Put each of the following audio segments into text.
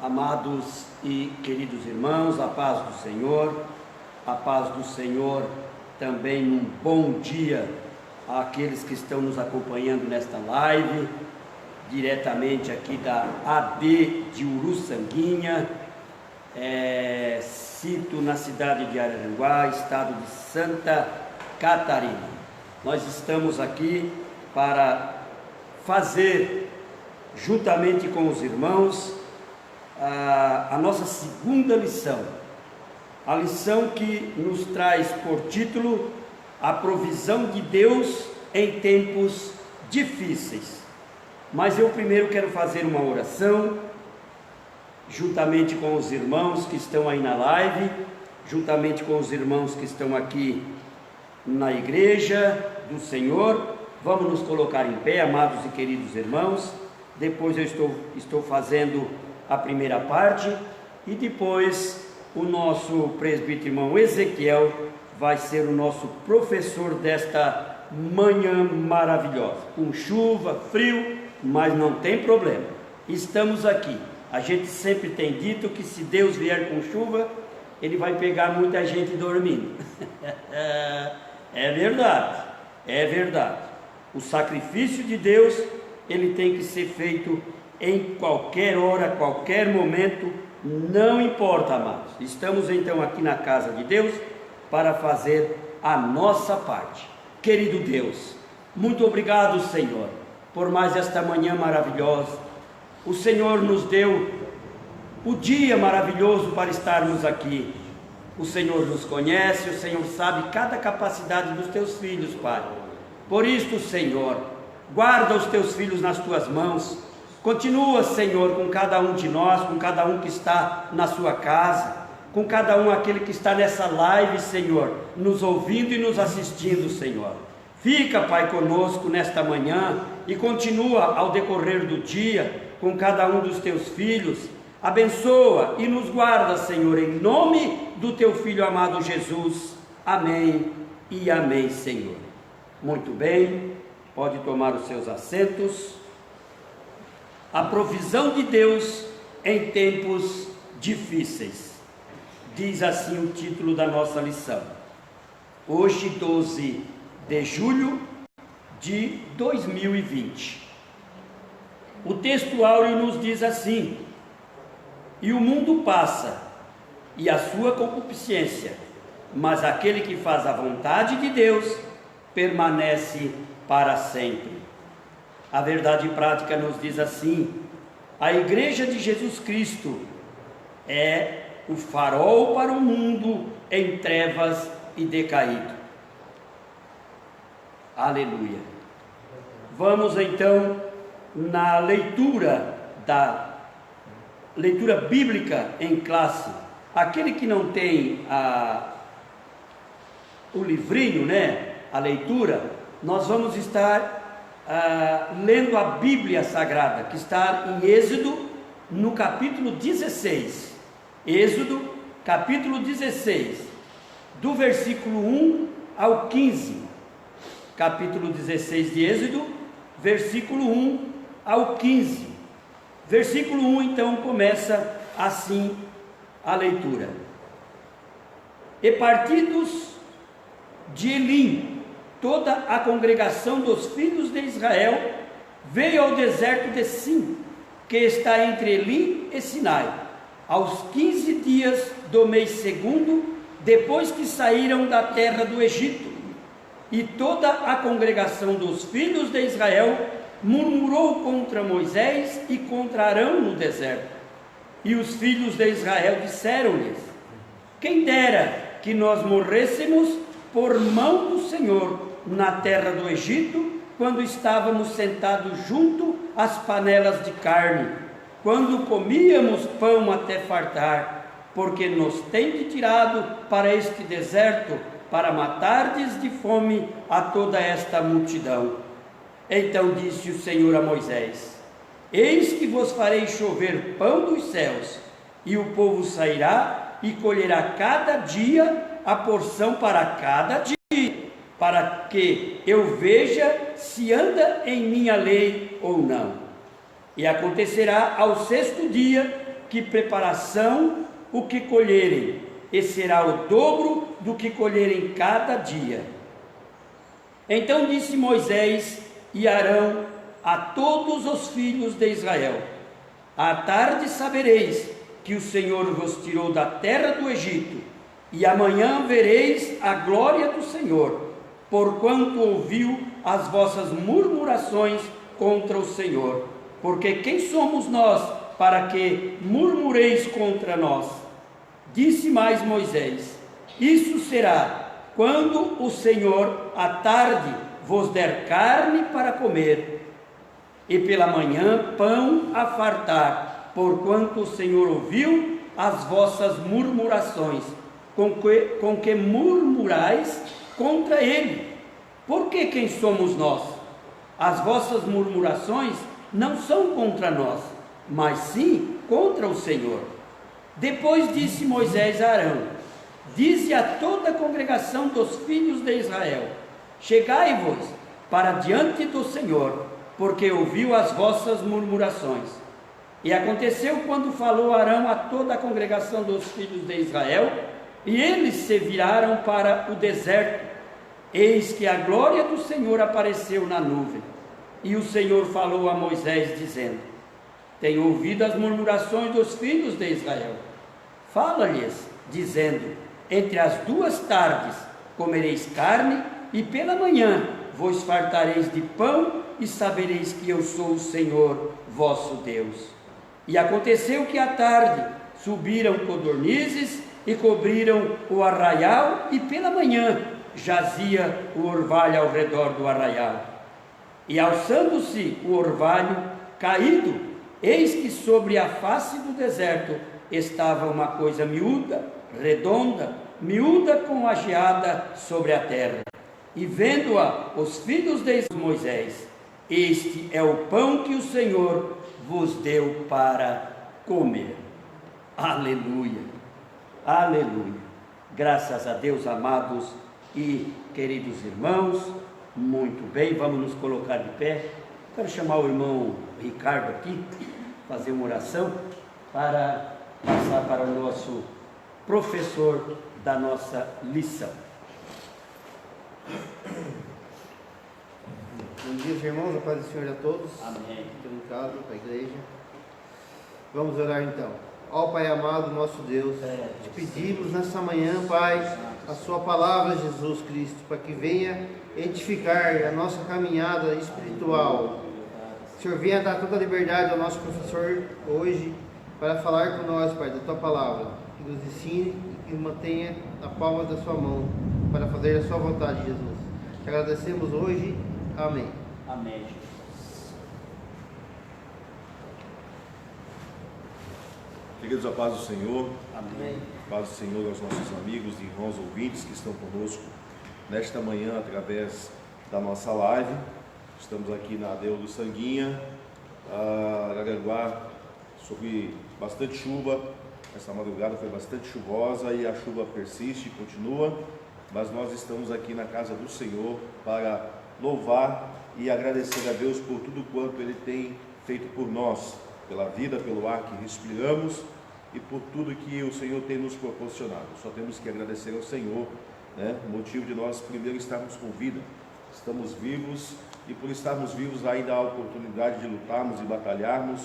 Amados e queridos irmãos, a paz do Senhor, também um bom dia àqueles que estão nos acompanhando nesta live, diretamente aqui da AD de Uruçanguinha, sítio na cidade de Araranguá, estado de Santa Catarina. Nós estamos aqui para fazer, juntamente com os irmãos, a nossa segunda lição, a lição que nos traz por título a provisão de Deus em tempos difíceis. Mas eu primeiro quero fazer uma oração, juntamente com os irmãos que estão aí na live, juntamente com os irmãos que estão aqui na igreja do Senhor. Vamos nos colocar em pé, amados e queridos irmãos. Depois eu estou fazendo a primeira parte, e depois o nosso presbítero irmão Ezequiel vai ser o nosso professor desta manhã maravilhosa, com chuva, frio, mas não tem problema, estamos aqui. A gente sempre tem dito que se Deus vier com chuva, Ele vai pegar muita gente dormindo. É verdade. O sacrifício de Deus, ele tem que ser feito em qualquer hora, qualquer momento, não importa, amados. Estamos então aqui na casa de Deus para fazer a nossa parte. Querido Deus, muito obrigado, Senhor, por mais esta manhã maravilhosa. O Senhor nos deu o dia maravilhoso para estarmos aqui. O Senhor nos conhece, o Senhor sabe cada capacidade dos teus filhos, Pai. Por isso, Senhor, guarda os teus filhos nas tuas mãos. Continua, Senhor, com cada um de nós, com cada um que está na sua casa, com cada um aquele que está nessa live, Senhor, nos ouvindo e nos assistindo, Senhor. Fica, Pai, conosco nesta manhã e continua ao decorrer do dia com cada um dos teus filhos. Abençoa e nos guarda, Senhor, em nome do teu Filho amado Jesus. Amém e amém, Senhor. Muito bem, pode tomar os seus assentos. A provisão de Deus em tempos difíceis. Diz assim o título da nossa lição. Hoje, 12 de julho de 2020. O texto áureo nos diz assim: e o mundo passa, e a sua concupiscência, mas aquele que faz a vontade de Deus permanece para sempre. A verdade prática nos diz assim: a igreja de Jesus Cristo é o farol para o mundo em trevas e decaído. Aleluia. Vamos então na leitura bíblica em classe. Aquele que não tem o livrinho, a leitura, nós vamos estar lendo a Bíblia Sagrada, que está em Êxodo, no capítulo 16. Êxodo, capítulo 16, do versículo 1 ao 15. Capítulo 16 de Êxodo, versículo 1 ao 15. Versículo 1, então, começa assim a leitura. E partidos de Elim, toda a congregação dos filhos de Israel veio ao deserto de Sim, que está entre Elim e Sinai, aos 15 dias do mês segundo, depois que saíram da terra do Egito. E toda a congregação dos filhos de Israel murmurou contra Moisés e contra Arão no deserto. E os filhos de Israel disseram-lhes: quem dera que nós morrêssemos por mão do Senhor na terra do Egito, quando estávamos sentados junto às panelas de carne, quando comíamos pão até fartar, porque nos tende tirado para este deserto, para matardes de fome a toda esta multidão. Então disse o Senhor a Moisés: eis que vos farei chover pão dos céus, e o povo sairá e colherá cada dia a porção para cada dia, para que eu veja se anda em minha lei ou não. E acontecerá ao sexto dia que preparação o que colherem, e será o dobro do que colherem cada dia. Então disse Moisés e Arão a todos os filhos de Israel: à tarde sabereis que o Senhor vos tirou da terra do Egito, e amanhã vereis a glória do Senhor, porquanto ouviu as vossas murmurações contra o Senhor. Porque quem somos nós para que murmureis contra nós? Disse mais Moisés: isso será quando o Senhor à tarde vos der carne para comer, e pela manhã pão a fartar, porquanto o Senhor ouviu as vossas murmurações, com que murmurais contra ele. Porque quem somos nós? As vossas murmurações não são contra nós, mas sim contra o Senhor. Depois disse Moisés a Arão: dize a toda a congregação dos filhos de Israel: chegai-vos para diante do Senhor, porque ouviu as vossas murmurações. E aconteceu quando falou Arão a toda a congregação dos filhos de Israel, e eles se viraram para o deserto, eis que a glória do Senhor apareceu na nuvem. E o Senhor falou a Moisés, dizendo: tenho ouvido as murmurações dos filhos de Israel. Fala-lhes, dizendo: entre as duas tardes comereis carne, e pela manhã vos fartareis de pão, e sabereis que eu sou o Senhor vosso Deus. E aconteceu que à tarde subiram codornizes e cobriram o arraial, e pela manhã jazia o orvalho ao redor do arraial. E alçando-se o orvalho caído, eis que sobre a face do deserto estava uma coisa miúda, redonda, miúda com a geada sobre a terra. E vendo-a os filhos de Moisés: este é o pão que o Senhor vos deu para comer. Aleluia, aleluia. Graças a Deus, amados e queridos irmãos. Muito bem, vamos nos colocar de pé. Quero chamar o irmão Ricardo aqui, fazer uma oração para passar para o nosso professor da nossa lição. Bom dia, irmãos, a paz do Senhor a todos. Amém. Estou em casa, para a igreja. Vamos orar então. Ó Pai amado, nosso Deus, te pedimos nessa manhã, Pai, a sua palavra, Jesus Cristo, para que venha edificar a nossa caminhada espiritual. O Senhor venha dar toda a liberdade ao nosso professor hoje para falar com nós, Pai, da tua palavra, que nos ensine e que nos mantenha na palma da sua mão para fazer a sua vontade, Jesus. Te agradecemos hoje. Amém. Amém. Queridos, a paz do Senhor. Amém. A paz do Senhor aos nossos amigos e irmãos ouvintes que estão conosco nesta manhã através da nossa live. Estamos aqui na aldeia do Sanguinha, Araranguá, sob bastante chuva. Essa madrugada foi bastante chuvosa e a chuva persiste e continua, mas nós estamos aqui na casa do Senhor para louvar e agradecer a Deus por tudo quanto Ele tem feito por nós, pela vida, pelo ar que respiramos e por tudo que o Senhor tem nos proporcionado. Só temos que agradecer ao Senhor, né? O motivo de nós primeiro estarmos com vida. Estamos vivos e por estarmos vivos ainda há a oportunidade de lutarmos e batalharmos,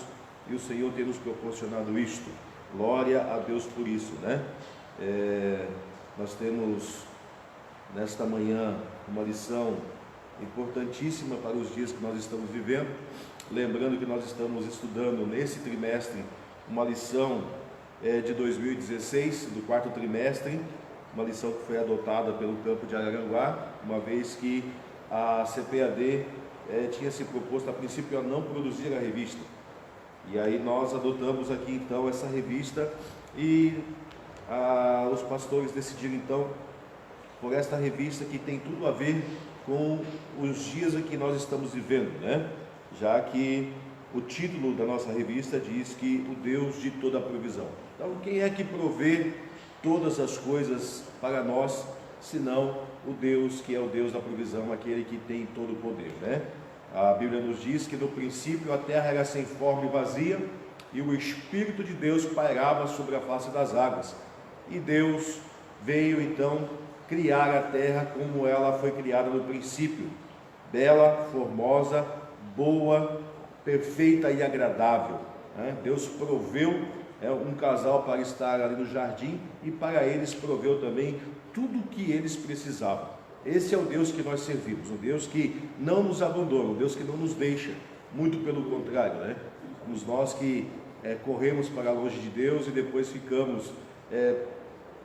e o Senhor tem nos proporcionado isto. Glória a Deus por isso, né? Nós temos nesta manhã uma lição importantíssima para os dias que nós estamos vivendo, lembrando que nós estamos estudando nesse trimestre uma lição de 2016, do quarto trimestre, uma lição que foi adotada pelo campo de Araranguá, uma vez que a CPAD tinha se proposto a princípio a não produzir a revista, e aí nós adotamos aqui então essa revista, e os pastores decidiram então por esta revista que tem tudo a ver com os dias em que nós estamos vivendo, né? Já que o título da nossa revista diz que o Deus de toda a provisão. Então, quem é que provê todas as coisas para nós, senão o Deus que é o Deus da provisão, aquele que tem todo o poder, né? A Bíblia nos diz que no princípio a terra era sem forma e vazia, e o Espírito de Deus pairava sobre a face das águas. E Deus veio então criar a terra como ela foi criada no princípio, bela, formosa, boa, perfeita e agradável. Deus proveu um casal para estar ali no jardim, e para eles proveu também tudo o que eles precisavam. Esse é o Deus que nós servimos, um Deus que não nos abandona, um Deus que não nos deixa, muito pelo contrário, somos nós que corremos para longe de Deus e depois ficamos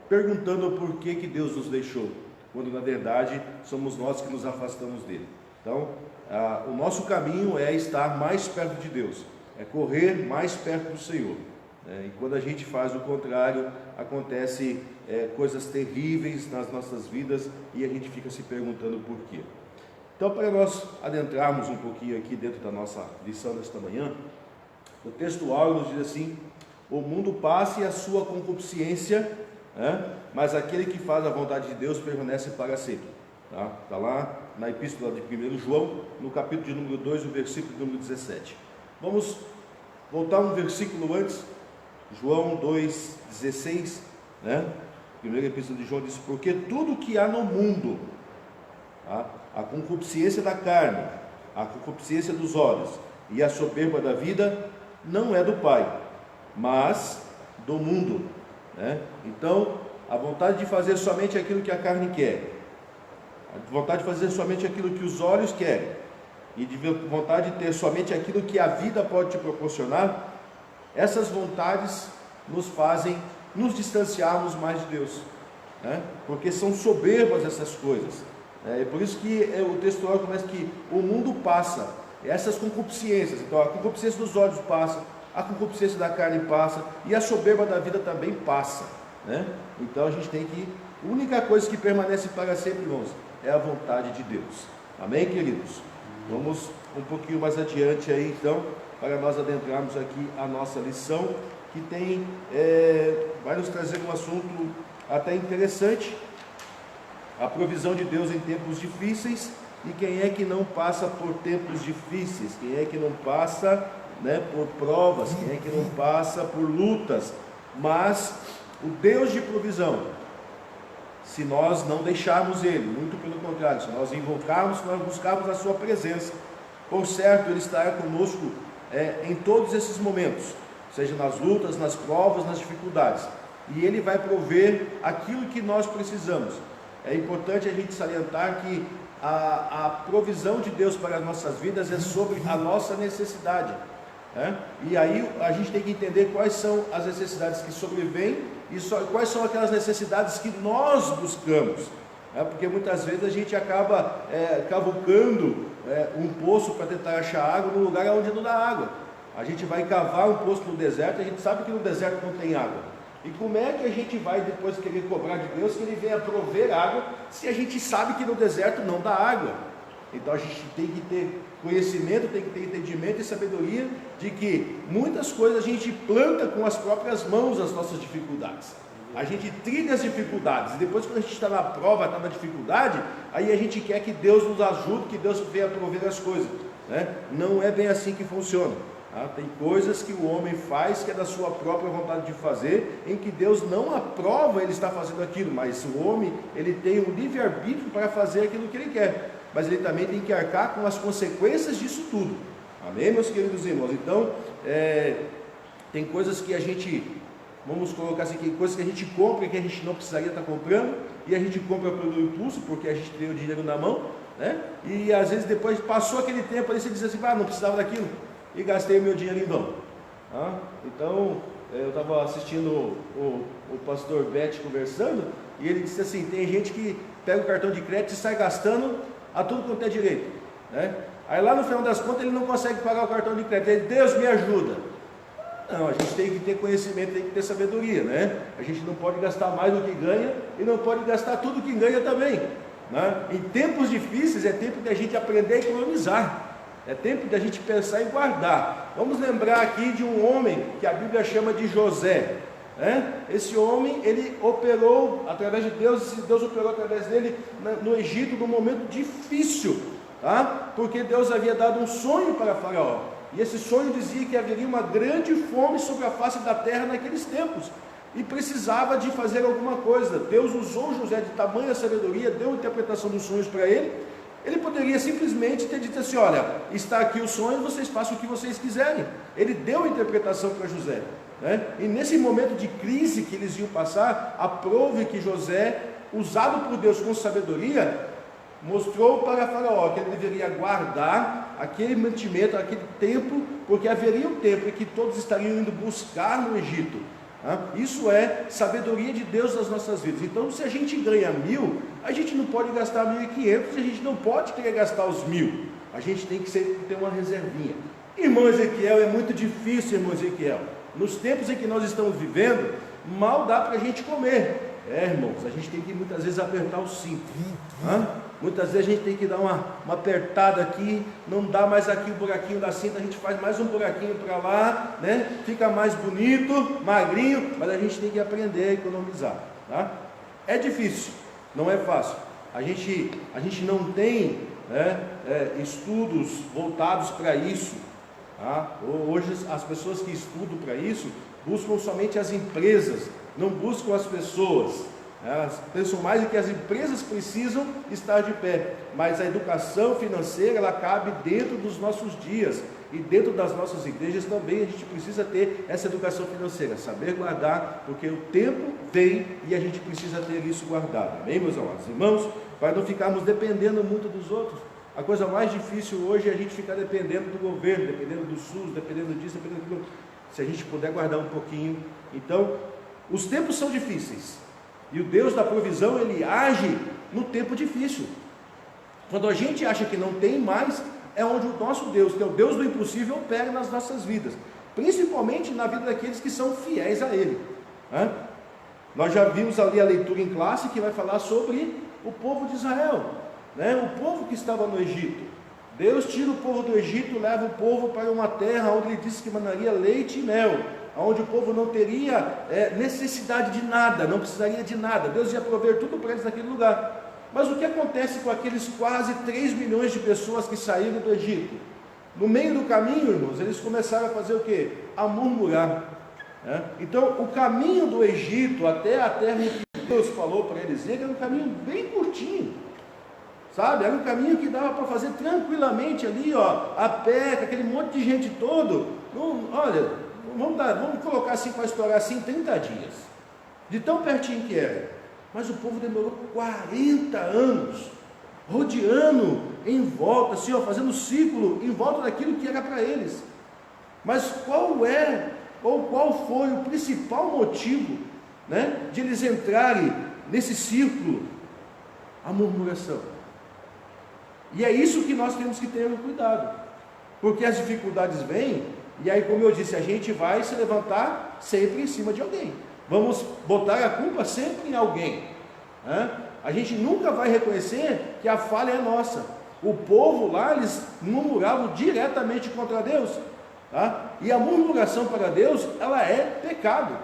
perguntando por que Deus nos deixou, quando na verdade somos nós que nos afastamos dele. Então, o nosso caminho é estar mais perto de Deus, é correr mais perto do Senhor. E quando a gente faz o contrário, acontece coisas terríveis nas nossas vidas e a gente fica se perguntando por quê. Então, para nós adentrarmos um pouquinho aqui dentro da nossa lição desta manhã, o texto áureo nos diz assim: o mundo passa e a sua concupiscência, mas aquele que faz a vontade de Deus permanece para sempre. Está lá na epístola de 1 João, no capítulo de número 2, o versículo de número 17. Vamos voltar um versículo antes, João 2,16, primeira epístola de João diz: porque tudo que há no mundo, a concupiscência da carne, a concupiscência dos olhos e a soberba da vida, não é do Pai, mas do mundo. Então, a vontade de fazer somente aquilo que a carne quer, a vontade de fazer somente aquilo que os olhos querem, e de vontade de ter somente aquilo que a vida pode te proporcionar, essas vontades nos fazem nos distanciarmos mais de Deus, porque são soberbas essas coisas. É por isso que o texto começa que o mundo passa, essas concupiscências. Então, a concupiscência dos olhos passa, a concupiscência da carne passa, e a soberba da vida também passa. Então a gente tem que, a única coisa que permanece para sempre, irmãos, é a vontade de Deus. Amém, queridos? Vamos um pouquinho mais adiante aí, então, para nós adentrarmos aqui a nossa lição, que vai nos trazer um assunto até interessante: a provisão de Deus em tempos difíceis. E quem é que não passa por tempos difíceis? Quem é que não passa por provas? Quem é que não passa por lutas? Mas o Deus de provisão, se nós não deixarmos Ele, muito pelo contrário, se nós invocarmos, se nós buscarmos a Sua presença, por certo Ele estará conosco em todos esses momentos, seja nas lutas, nas provas, nas dificuldades, e Ele vai prover aquilo que nós precisamos. É importante a gente salientar que a provisão de Deus para as nossas vidas é sobre a nossa necessidade, e aí a gente tem que entender quais são as necessidades que sobrevêm e quais são aquelas necessidades que nós buscamos, porque muitas vezes a gente acaba cavucando um poço para tentar achar água no lugar onde não dá água. A gente vai cavar um poço no deserto, a gente sabe que no deserto não tem água. E como é que a gente vai depois querer cobrar de Deus que Ele venha prover água, se a gente sabe que no deserto não dá água? Então a gente tem que ter conhecimento, tem que ter entendimento e sabedoria de que muitas coisas a gente planta com as próprias mãos as nossas dificuldades. A gente trilha as dificuldades, e depois quando a gente está na prova, está na dificuldade, aí a gente quer que Deus nos ajude, que Deus venha prover as coisas. Não é bem assim que funciona. Tem coisas que o homem faz que é da sua própria vontade de fazer, em que Deus não aprova ele estar fazendo aquilo, mas o homem ele tem um livre-arbítrio para fazer aquilo que ele quer, mas ele também tem que arcar com as consequências disso tudo. Amém, meus queridos irmãos? Então, tem coisas que a gente, vamos colocar assim, coisas que a gente compra que a gente não precisaria estar comprando, e a gente compra pelo impulso, porque a gente tem o dinheiro na mão, e às vezes depois passou aquele tempo ali, você diz assim: não precisava daquilo, e gastei o meu dinheiro em vão. Então, eu estava assistindo o pastor Bete conversando, e ele disse assim: tem gente que pega o cartão de crédito e sai gastando a tudo quanto é direito, aí lá no final das contas ele não consegue pagar o cartão de crédito. Ele: Deus me ajuda. Não, a gente tem que ter conhecimento, tem que ter sabedoria, a gente não pode gastar mais do que ganha, e não pode gastar tudo que ganha também, Em tempos difíceis é tempo de a gente aprender a economizar, é tempo de a gente pensar em guardar. Vamos lembrar aqui de um homem que a Bíblia chama de José. Esse homem, ele operou através de Deus, e Deus operou através dele no Egito num momento difícil, porque Deus havia dado um sonho para Faraó. E esse sonho dizia que haveria uma grande fome sobre a face da terra naqueles tempos, e precisava de fazer alguma coisa. Deus usou José de tamanha sabedoria, deu a interpretação dos sonhos para ele. Ele poderia simplesmente ter dito assim: olha, está aqui o sonho, vocês façam o que vocês quiserem. Ele deu a interpretação para José, né? E nesse momento de crise que eles iam passar, aprove que José, usado por Deus com sabedoria, mostrou para Faraó que ele deveria guardar aquele mantimento, aquele tempo, porque haveria um tempo em que todos estariam indo buscar no Egito. Isso é sabedoria de Deus nas nossas vidas. Então, se a gente ganha 1.000, a gente não pode gastar 1.500, a gente não pode querer gastar os 1.000. A gente tem que sempre ter uma reservinha. Irmão Ezequiel, é muito difícil, irmão Ezequiel. Nos tempos em que nós estamos vivendo, mal dá para a gente comer. Irmãos, a gente tem que muitas vezes apertar o cinto. Muitas vezes a gente tem que dar uma apertada aqui, não dá mais aqui o buraquinho da cinta, a gente faz mais um buraquinho para lá, né? Fica mais bonito, magrinho, mas a gente tem que aprender a economizar, tá? É difícil, não é fácil. A gente não tem, né, estudos voltados para isso, tá? Hoje as pessoas que estudam para isso buscam somente as empresas, não buscam as pessoas. Elas pensam mais em que as empresas precisam estar de pé, mas a educação financeira, ela cabe dentro dos nossos dias, e dentro das nossas igrejas também a gente precisa ter essa educação financeira, saber guardar, porque o tempo vem e a gente precisa ter isso guardado. Amém, meus amados irmãos? Para não ficarmos dependendo muito dos outros. A coisa mais difícil hoje é a gente ficar dependendo do governo, dependendo do SUS, dependendo disso, dependendo daquilo. Se a gente puder guardar um pouquinho. Então, os tempos são difíceis. E o Deus da provisão, Ele age no tempo difícil. Quando a gente acha que não tem mais, é onde o nosso Deus, que é o Deus do impossível, opera nas nossas vidas. Principalmente na vida daqueles que são fiéis a Ele. Nós já vimos ali a leitura em classe que vai falar sobre o povo de Israel, né? O povo que estava no Egito. Deus tira o povo do Egito, leva o povo para uma terra onde Ele disse que manaria leite e mel, onde o povo não teria necessidade de nada, não precisaria de nada. Deus ia prover tudo para eles naquele lugar. Mas o que acontece com aqueles quase 3 milhões de pessoas que saíram do Egito? No meio do caminho, irmãos, eles começaram a fazer o quê? A murmurar. Então, o caminho do Egito até a terra que Deus falou para eles, era um caminho bem curtinho, sabe? Era um caminho que dava para fazer tranquilamente ali, ó, a pé, com aquele monte de gente todo. Olha, vamos colocar assim, para estourar assim, 30 dias, de tão pertinho que era. Mas o povo demorou 40 anos, rodeando em volta, assim, ó, fazendo círculo em volta daquilo que era para eles. Mas qual foi o principal motivo, né, de eles entrarem nesse círculo? A murmuração. E é isso que nós temos que ter cuidado, porque as dificuldades vêm, e aí, como eu disse, a gente vai se levantar sempre em cima de alguém. Vamos botar a culpa sempre em alguém. A gente nunca vai reconhecer que a falha é nossa. O povo lá, eles murmuravam diretamente contra Deus. E a murmuração para Deus, ela é pecado.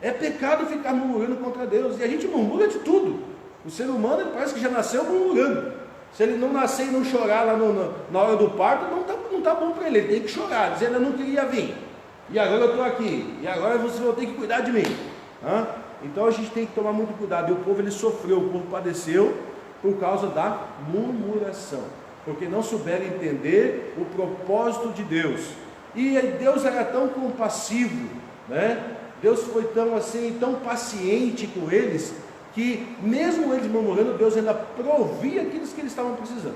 É pecado ficar murmurando contra Deus. E a gente murmura de tudo. O ser humano, ele parece que já nasceu murmurando. Se ele não nascer e não chorar lá na hora do parto, não está bom para ele. Ele tem que chorar, dizer: eu não queria vir, e agora eu estou aqui, e agora vocês vão ter que cuidar de mim. Então a gente tem que tomar muito cuidado. E o povo, ele sofreu, o povo padeceu por causa da murmuração, porque não souberam entender o propósito de Deus. E Deus era tão compassivo, né? Deus foi tão assim, tão paciente com eles, que mesmo eles murmurando, Deus ainda provia aqueles que eles estavam precisando.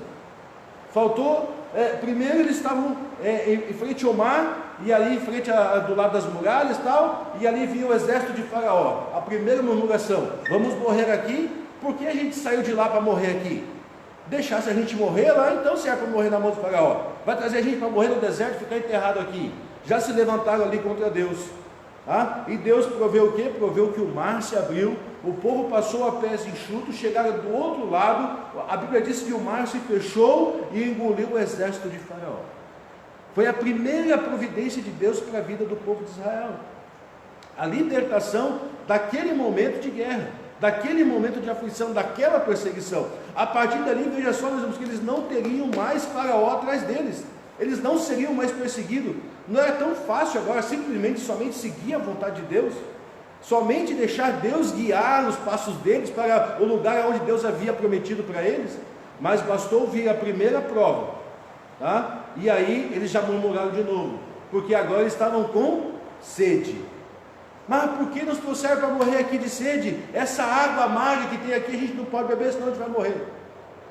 Faltou, primeiro eles estavam em frente ao mar, e ali em frente do lado das muralhas e tal, e ali vinha o exército de Faraó. A primeira murmuração: vamos morrer aqui? Por que a gente saiu de lá para morrer aqui? Deixasse a gente morrer lá, então se é para morrer na mão de Faraó, vai trazer a gente para morrer no deserto e ficar enterrado aqui. Já se levantaram ali contra Deus. E Deus proveu o quê? Proveu que o mar se abriu, o povo passou a pés enxutos, chegaram do outro lado. A Bíblia diz que o mar se fechou e engoliu o exército de Faraó. Foi a primeira providência de Deus para a vida do povo de Israel, a libertação daquele momento de guerra, daquele momento de aflição, daquela perseguição. A partir dali, veja só, nós vemos que eles não teriam mais Faraó atrás deles. eles não seriam mais perseguidos. Não era tão fácil agora simplesmente somente seguir a vontade de Deus, somente deixar Deus guiar os passos deles para o lugar onde Deus havia prometido para eles. Mas bastou vir a primeira prova, tá? E aí eles já murmuraram de novo, porque agora eles estavam com sede. Mas por que nos trouxeram para morrer aqui de sede? Essa água amarga que tem aqui a gente não pode beber, senão a gente vai morrer.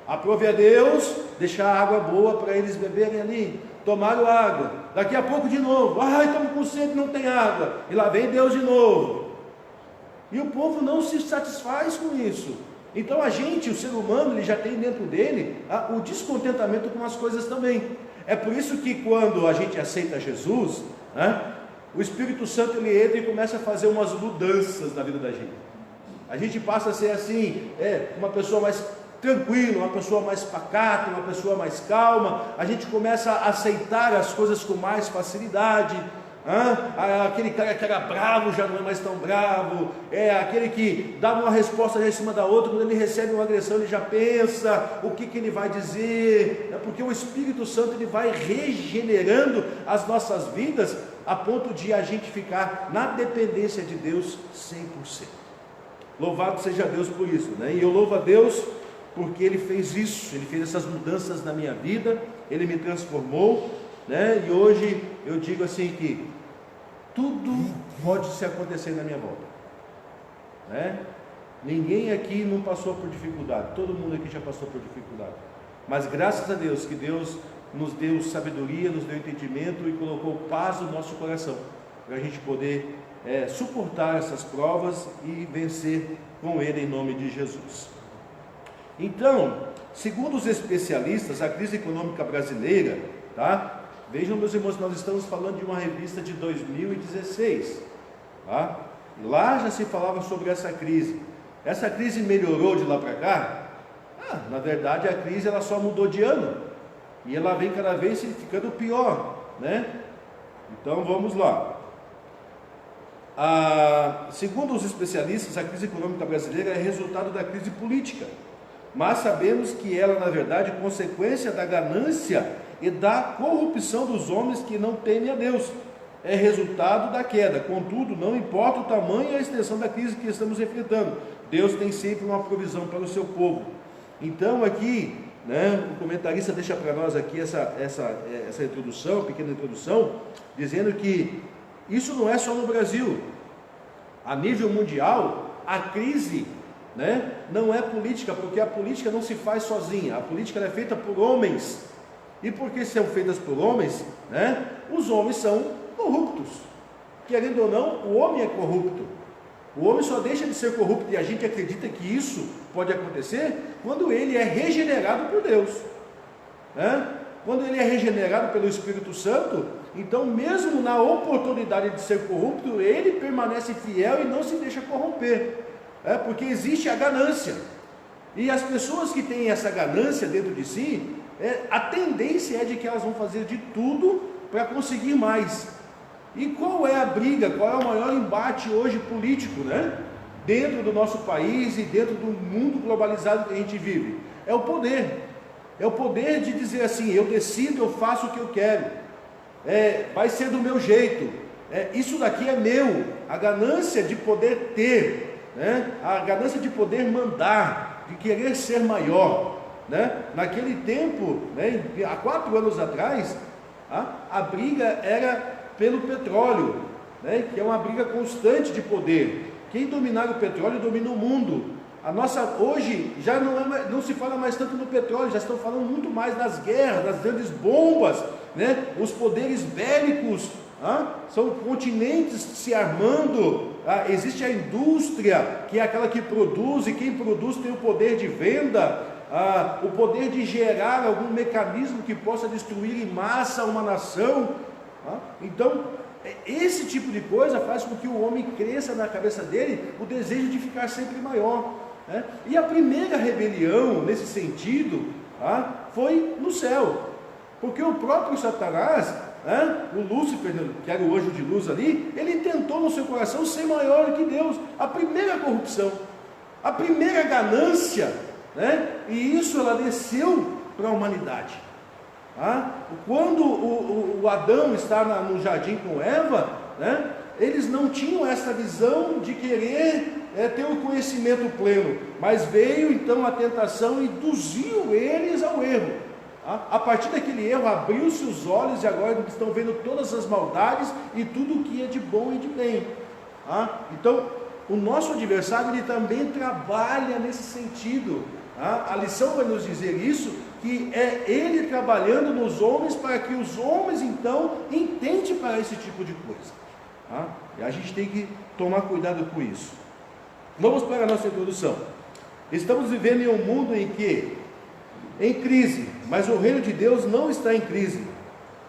Aprove a Deus deixar água boa para eles beberem ali. Tomaram água, daqui a pouco de novo, estamos com sede, não tem água, e lá vem Deus de novo. E o povo não se satisfaz com isso. Então a gente, o ser humano, ele já tem dentro dele o descontentamento com as coisas também. É por isso que quando a gente aceita Jesus, o Espírito Santo ele entra e começa a fazer umas mudanças na vida da gente. A gente passa a ser assim, uma pessoa mais tranquila, uma pessoa mais pacata, uma pessoa mais calma. A gente começa a aceitar as coisas com mais facilidade. Aquele cara que era bravo já não é mais tão bravo, aquele que dava uma resposta já em cima da outra, quando ele recebe uma agressão ele já pensa o que ele vai dizer, porque o Espírito Santo ele vai regenerando as nossas vidas a ponto de a gente ficar na dependência de Deus 100%. Louvado seja Deus por isso, né? E eu louvo a Deus porque Ele fez isso, Ele fez essas mudanças na minha vida, Ele me transformou, né? E hoje eu digo assim que tudo pode se acontecer na minha volta, né? Ninguém aqui não passou por dificuldade, todo mundo aqui já passou por dificuldade, mas graças a Deus que Deus nos deu sabedoria, nos deu entendimento e colocou paz no nosso coração, para a gente poder suportar essas provas e vencer com Ele em nome de Jesus. Então, segundo os especialistas, a crise econômica brasileira, tá? Vejam, meus irmãos, nós estamos falando de uma revista de 2016, tá? Lá já se falava sobre essa crise. Essa crise melhorou de lá para cá? Na verdade, a crise ela só mudou de ano e ela vem cada vez ficando pior, né? Então vamos lá. Segundo os especialistas, a crise econômica brasileira é resultado da crise política, mas sabemos que ela, na verdade, é consequência da ganância e da corrupção dos homens que não temem a Deus. É resultado da queda. Contudo, não importa o tamanho e a extensão da crise que estamos enfrentando, Deus tem sempre uma provisão para o seu povo. Então aqui, né, o comentarista deixa para nós aqui essa introdução, pequena introdução, dizendo que isso não é só no Brasil. A nível mundial, a crise, né, não é política, porque a política não se faz sozinha. A política é feita por homens. E porque são feitas por homens, né, os homens são corruptos. Querendo ou não, o homem é corrupto. O homem só deixa de ser corrupto, e a gente acredita que isso pode acontecer quando ele é regenerado por Deus, né? Quando ele é regenerado pelo Espírito Santo, então mesmo na oportunidade de ser corrupto, ele permanece fiel e não se deixa corromper, porque existe a ganância, e as pessoas que têm essa ganância dentro de si, a tendência é de que elas vão fazer de tudo para conseguir mais. E qual é a briga, qual é o maior embate hoje político, né? Dentro do nosso país e dentro do mundo globalizado que a gente vive? É o poder. É o poder de dizer assim, eu decido, eu faço o que eu quero, vai ser do meu jeito, isso daqui é meu. A ganância de poder ter, né? A ganância de poder mandar, de querer ser maior, né? Naquele tempo, né, há 4 anos atrás, a briga era pelo petróleo, né, que é uma briga constante de poder. Quem dominar o petróleo domina o mundo. Hoje já não se fala mais tanto no petróleo, já estão falando muito mais das guerras, das grandes bombas, né? Os poderes bélicos, são continentes se armando. Existe a indústria, que é aquela que produz, e quem produz tem o poder de venda, o poder de gerar algum mecanismo que possa destruir em massa uma nação. Então, esse tipo de coisa faz com que o homem cresça na cabeça dele o desejo de ficar sempre maior, né? E a primeira rebelião nesse sentido foi no céu, porque o próprio Satanás, o Lúcifer, que era o anjo de luz ali, ele tentou no seu coração ser maior que Deus. A primeira corrupção, a primeira ganância, né? E isso ela desceu para a humanidade. Quando o Adão está no jardim com Eva, né, eles não tinham essa visão de querer ter o conhecimento pleno, mas veio então a tentação e induziu eles ao erro. A partir daquele erro, abriu-se os olhos e agora eles estão vendo todas as maldades e tudo o que é de bom e de bem. Então, o nosso adversário ele também trabalha nesse sentido. A lição vai nos dizer isso, que é ele trabalhando nos homens para que os homens então intentem para esse tipo de coisa. E a gente tem que tomar cuidado com isso. Vamos para a nossa introdução. Estamos vivendo em um mundo em crise, mas o reino de Deus não está em crise.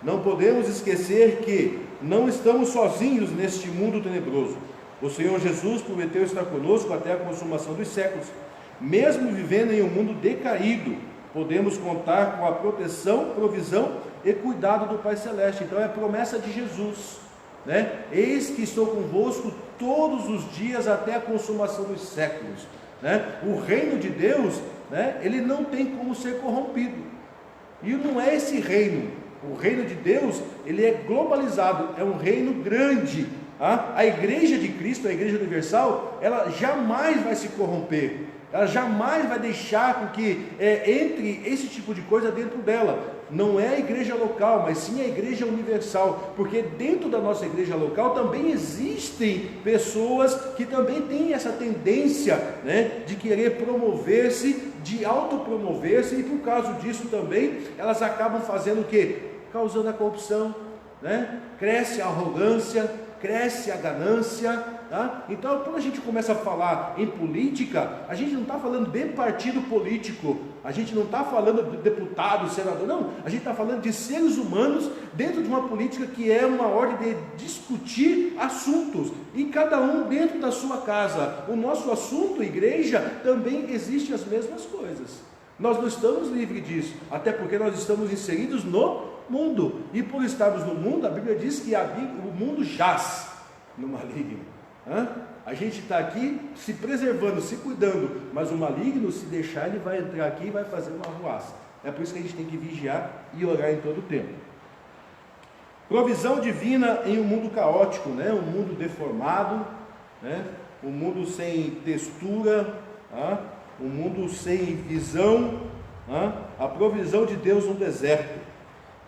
Não podemos esquecer que não estamos sozinhos neste mundo tenebroso. O Senhor Jesus prometeu estar conosco até a consumação dos séculos. Mesmo vivendo em um mundo decaído, podemos contar com a proteção, provisão e cuidado do Pai Celeste. Então é a promessa de Jesus, né? Eis que estou convosco todos os dias até a consumação dos séculos, né? O reino de Deus, né, ele não tem como ser corrompido. E não é esse reino. O reino de Deus, ele é globalizado, é um reino grande. A igreja de Cristo, a igreja universal, ela jamais vai se corromper. Ela jamais vai deixar com que entre esse tipo de coisa dentro dela. Não é a igreja local, mas sim a igreja universal, porque dentro da nossa igreja local também existem pessoas que também têm essa tendência, né, de querer promover-se, de autopromover-se, e por causa disso também elas acabam fazendo o quê? Causando a corrupção, né? Cresce a arrogância, cresce a ganância. Então, quando a gente começa a falar em política, a gente não está falando de partido político, a gente não está falando de deputado, senador, não, a gente está falando de seres humanos dentro de uma política que é uma ordem de discutir assuntos, e cada um dentro da sua casa. O nosso assunto, igreja, também existe as mesmas coisas. Nós não estamos livres disso, até porque nós estamos inseridos no mundo, e por estarmos no mundo, a Bíblia diz que o mundo jaz no maligno. A gente está aqui se preservando, se cuidando, mas o maligno, se deixar, ele vai entrar aqui e vai fazer uma arruaça. É por isso que a gente tem que vigiar e orar em todo o tempo. Provisão divina em um mundo caótico, né? Um mundo deformado, né? Um mundo sem textura, um mundo sem visão, a provisão de Deus no deserto.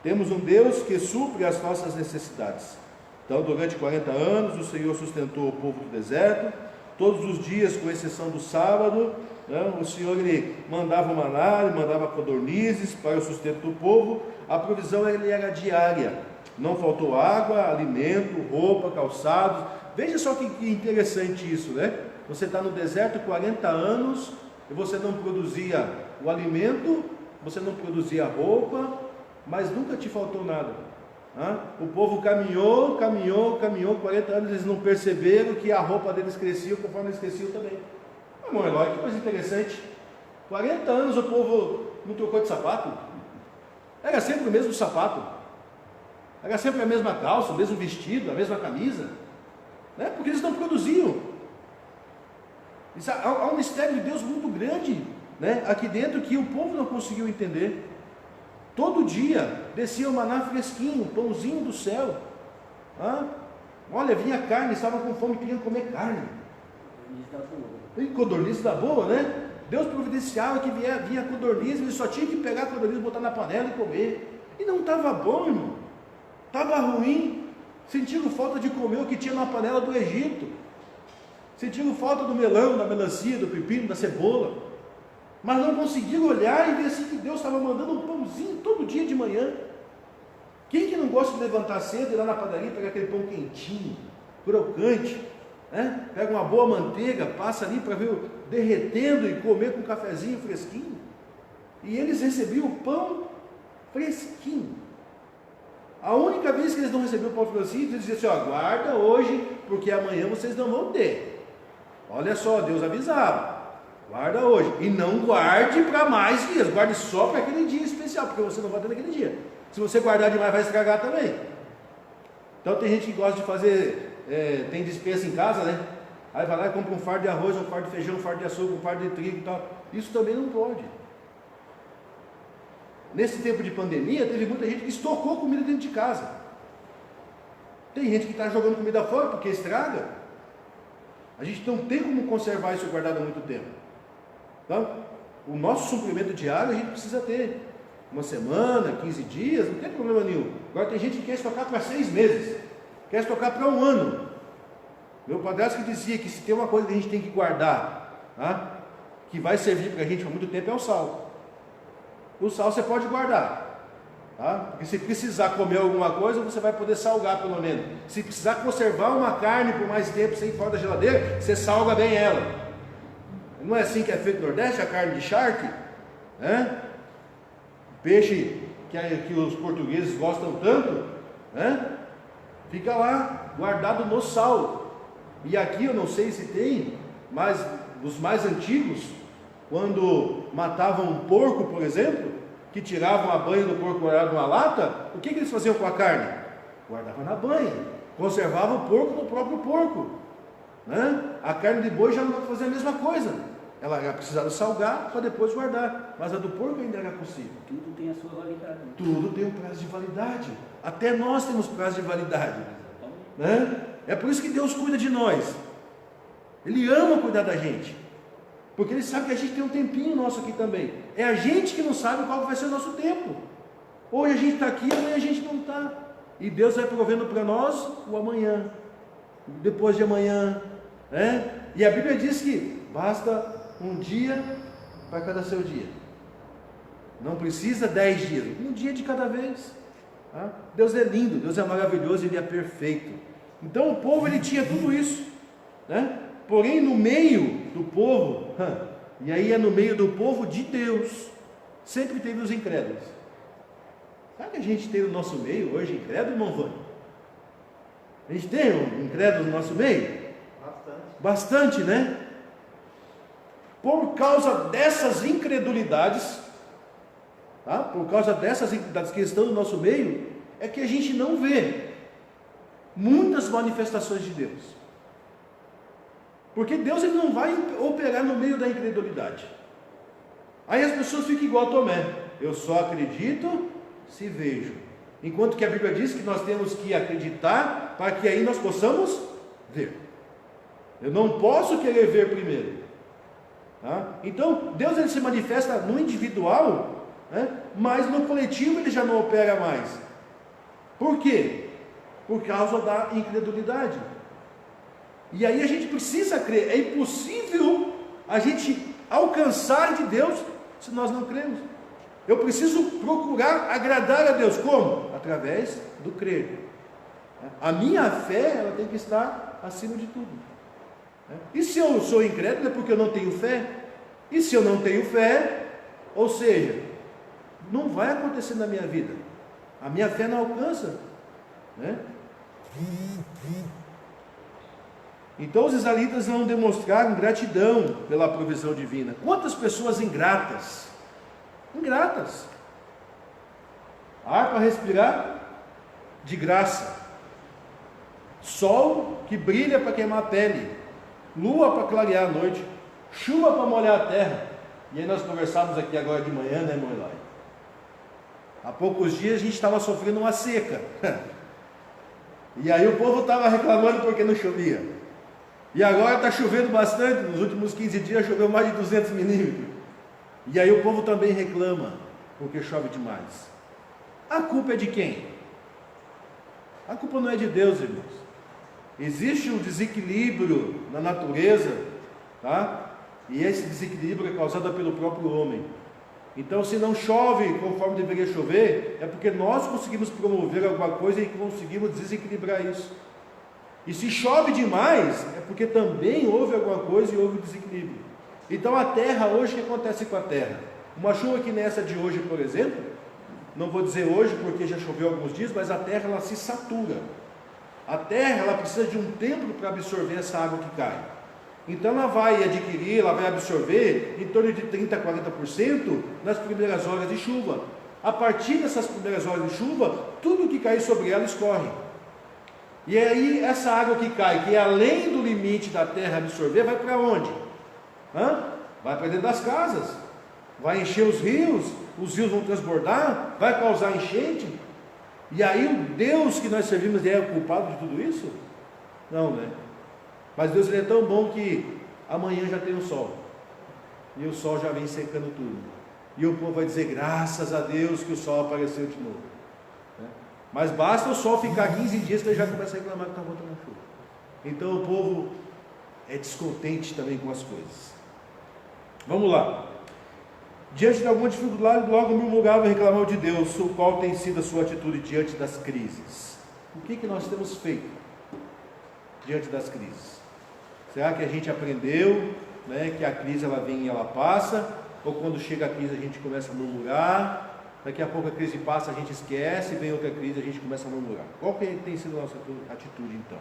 Temos um Deus que supre as nossas necessidades. Então, durante 40 anos, o Senhor sustentou o povo do deserto. Todos os dias, com exceção do sábado, né, o Senhor ele mandava o maná, ele mandava codornizes para o sustento do povo. A provisão ele era diária. Não faltou água, alimento, roupa, calçados. Veja só que interessante isso, né? Você está no deserto 40 anos e você não produzia o alimento, você não produzia roupa, mas nunca te faltou nada. O povo caminhou, 40 anos, eles não perceberam que a roupa deles crescia conforme eles cresciam também. Irmão Eloy, que coisa interessante. 40 anos o povo não trocou de sapato. Era sempre o mesmo sapato. Era sempre a mesma calça, o mesmo vestido, a mesma camisa, né? Porque eles não produziam. Há um mistério de Deus muito grande, né, aqui dentro, que o povo não conseguiu entender. Todo dia descia o maná fresquinho, pãozinho do céu. Olha, vinha carne, estavam com fome, queriam comer carne. E codorniz da boa, né? Deus providenciava que vinha codorniz, eles só tinham que pegar a codorniz, botar na panela e comer. E não estava bom, irmão. Estava ruim. Sentindo falta de comer o que tinha na panela do Egito. Sentindo falta do melão, da melancia, do pepino, da cebola. Mas não conseguiram olhar e ver assim que Deus estava mandando um pãozinho todo dia de manhã. Quem que não gosta de levantar cedo e ir lá na padaria, pegar aquele pão quentinho, crocante, né? Pega uma boa manteiga, passa ali para ver derretendo e comer com um cafezinho fresquinho. E eles recebiam o pão fresquinho. A única vez que eles não recebiam o pão fresquinho, eles diziam assim: guarda hoje, porque amanhã vocês não vão ter. Olha só, Deus avisava. Guarda hoje, e não guarde para mais dias, guarde só para aquele dia especial, porque você não vai ter naquele dia. Se você guardar demais, vai estragar também. Então tem gente que gosta de fazer, tem despensa em casa, né? Aí vai lá e compra um fardo de arroz, um fardo de feijão, um fardo de açúcar, um fardo de trigo e tal. Isso também não pode. nesse tempo de pandemia, teve muita gente que estocou comida dentro de casa. Tem gente que está jogando comida fora porque estraga. A gente não tem como conservar isso guardado há muito tempo. Então, o nosso suprimento diário a gente precisa ter. Uma semana, 15 dias, não tem problema nenhum. Agora tem gente que quer estocar para 6 meses, quer estocar para 1 ano. Meu padrasto que dizia que se tem uma coisa que a gente tem que guardar, tá, que vai servir para a gente por muito tempo, é o sal. O sal você pode guardar, tá? Porque se precisar comer alguma coisa, você vai poder salgar pelo menos. Se precisar conservar uma carne por mais tempo sem fora da geladeira, você salga bem ela. Não é assim que é feito no Nordeste, a carne de charque, né? Peixe que os portugueses gostam tanto, né? Fica lá, guardado no sal. E aqui eu não sei se tem, mas os mais antigos, quando matavam um porco, por exemplo, que tiravam a banha do porco guardado numa lata, o que eles faziam com a carne? Guardavam na banha, conservavam o porco no próprio porco, né? A carne de boi já não dá para fazer a mesma coisa. Ela era precisava salgar para depois guardar, mas a do porco ainda era possível. Tudo tem a sua validade. Tudo tem um prazo de validade. Até nós temos prazo de validade, né? É por isso que Deus cuida de nós. Ele ama cuidar da gente, porque Ele sabe que a gente tem um tempinho nosso aqui também. É a gente que não sabe qual vai ser o nosso tempo. Hoje a gente está aqui, amanhã a gente não está. E Deus vai provendo para nós o amanhã, depois de amanhã, né? E a Bíblia diz que basta um dia para cada seu dia. Não precisa 10 dias, um dia de cada vez. Tá? Deus é lindo, Deus é maravilhoso, Ele é perfeito. Então o povo ele tinha tudo isso, né? Porém no meio do povo, e aí é no meio do povo de Deus, sempre teve os incrédulos. Sabe que a gente tem no nosso meio hoje incrédulo, irmão Vânia? A gente tem um incrédulo no nosso meio? Bastante, né? Por causa dessas incredulidades, tá? Por causa dessas incredulidades que estão no nosso meio, é que a gente não vê muitas manifestações de Deus. Porque Deus ele não vai operar no meio da incredulidade. Aí as pessoas ficam igual a Tomé. Eu só acredito se vejo. Enquanto que a Bíblia diz que nós temos que acreditar para que aí nós possamos ver. Eu não posso querer ver primeiro. Tá? Então, Deus ele se manifesta no individual, né? Mas no coletivo ele já não opera mais. Por quê? Por causa da incredulidade. E aí a gente precisa crer. É impossível a gente alcançar de Deus se nós não cremos. Eu preciso procurar agradar a Deus. Como? Através do crer. A minha fé ela tem que estar acima de tudo. E se eu sou incrédulo é porque eu não tenho fé. E se eu não tenho fé, ou seja, não vai acontecer na minha vida. A minha fé não alcança, né? Então os israelitas não demonstraram gratidão pela provisão divina. Quantas pessoas ingratas? Ingratas. Ar para respirar, de graça. Sol que brilha para queimar a pele. Lua para clarear a noite. Chuva para molhar a terra. E aí nós conversávamos aqui agora de manhã, né, irmão Eloy? Há poucos dias a gente estava sofrendo uma seca. E aí o povo estava reclamando porque não chovia. E agora está chovendo bastante. Nos últimos 15 dias choveu mais de 200 milímetros. E aí o povo também reclama porque chove demais. A culpa é de quem? A culpa não é de Deus, irmãos. Existe um desequilíbrio na natureza, tá? E esse desequilíbrio é causado pelo próprio homem. Então, se não chove conforme deveria chover, é porque nós conseguimos promover alguma coisa e conseguimos desequilibrar isso. E se chove demais, é porque também houve alguma coisa e houve desequilíbrio. Então, a terra, hoje, o que acontece com a terra? Uma chuva que nessa de hoje, por exemplo, não vou dizer hoje porque já choveu alguns dias, mas a terra ela se satura. A terra ela precisa de um tempo para absorver essa água que cai. Então ela vai adquirir, ela vai absorver em torno de 30% a 40% nas primeiras horas de chuva. A partir dessas primeiras horas de chuva, tudo que cai sobre ela escorre. E aí essa água que cai, que é além do limite da terra absorver, vai para onde? Vai para dentro das casas. vai encher os rios vão transbordar, vai causar enchente, e aí o Deus que nós servimos é o culpado de tudo isso? Não, né? Mas Deus ele é tão bom que amanhã já tem o sol, e o sol já vem secando tudo, e o povo vai dizer, graças a Deus que o sol apareceu de novo, né? Mas basta o sol ficar 15 dias que ele já começa a reclamar que está voltando a chuva. Então o povo é descontente também com as coisas. Vamos lá. Diante de alguma dificuldade, logo murmurava e reclamava de Deus, o qual tem sido a sua atitude diante das crises. O que nós temos feito diante das crises? Será que a gente aprendeu, né, que a crise ela vem e ela passa? Ou quando chega a crise a gente começa a murmurar? Daqui a pouco a crise passa, a gente esquece, vem outra crise, a gente começa a murmurar. Qual que tem sido a nossa atitude então?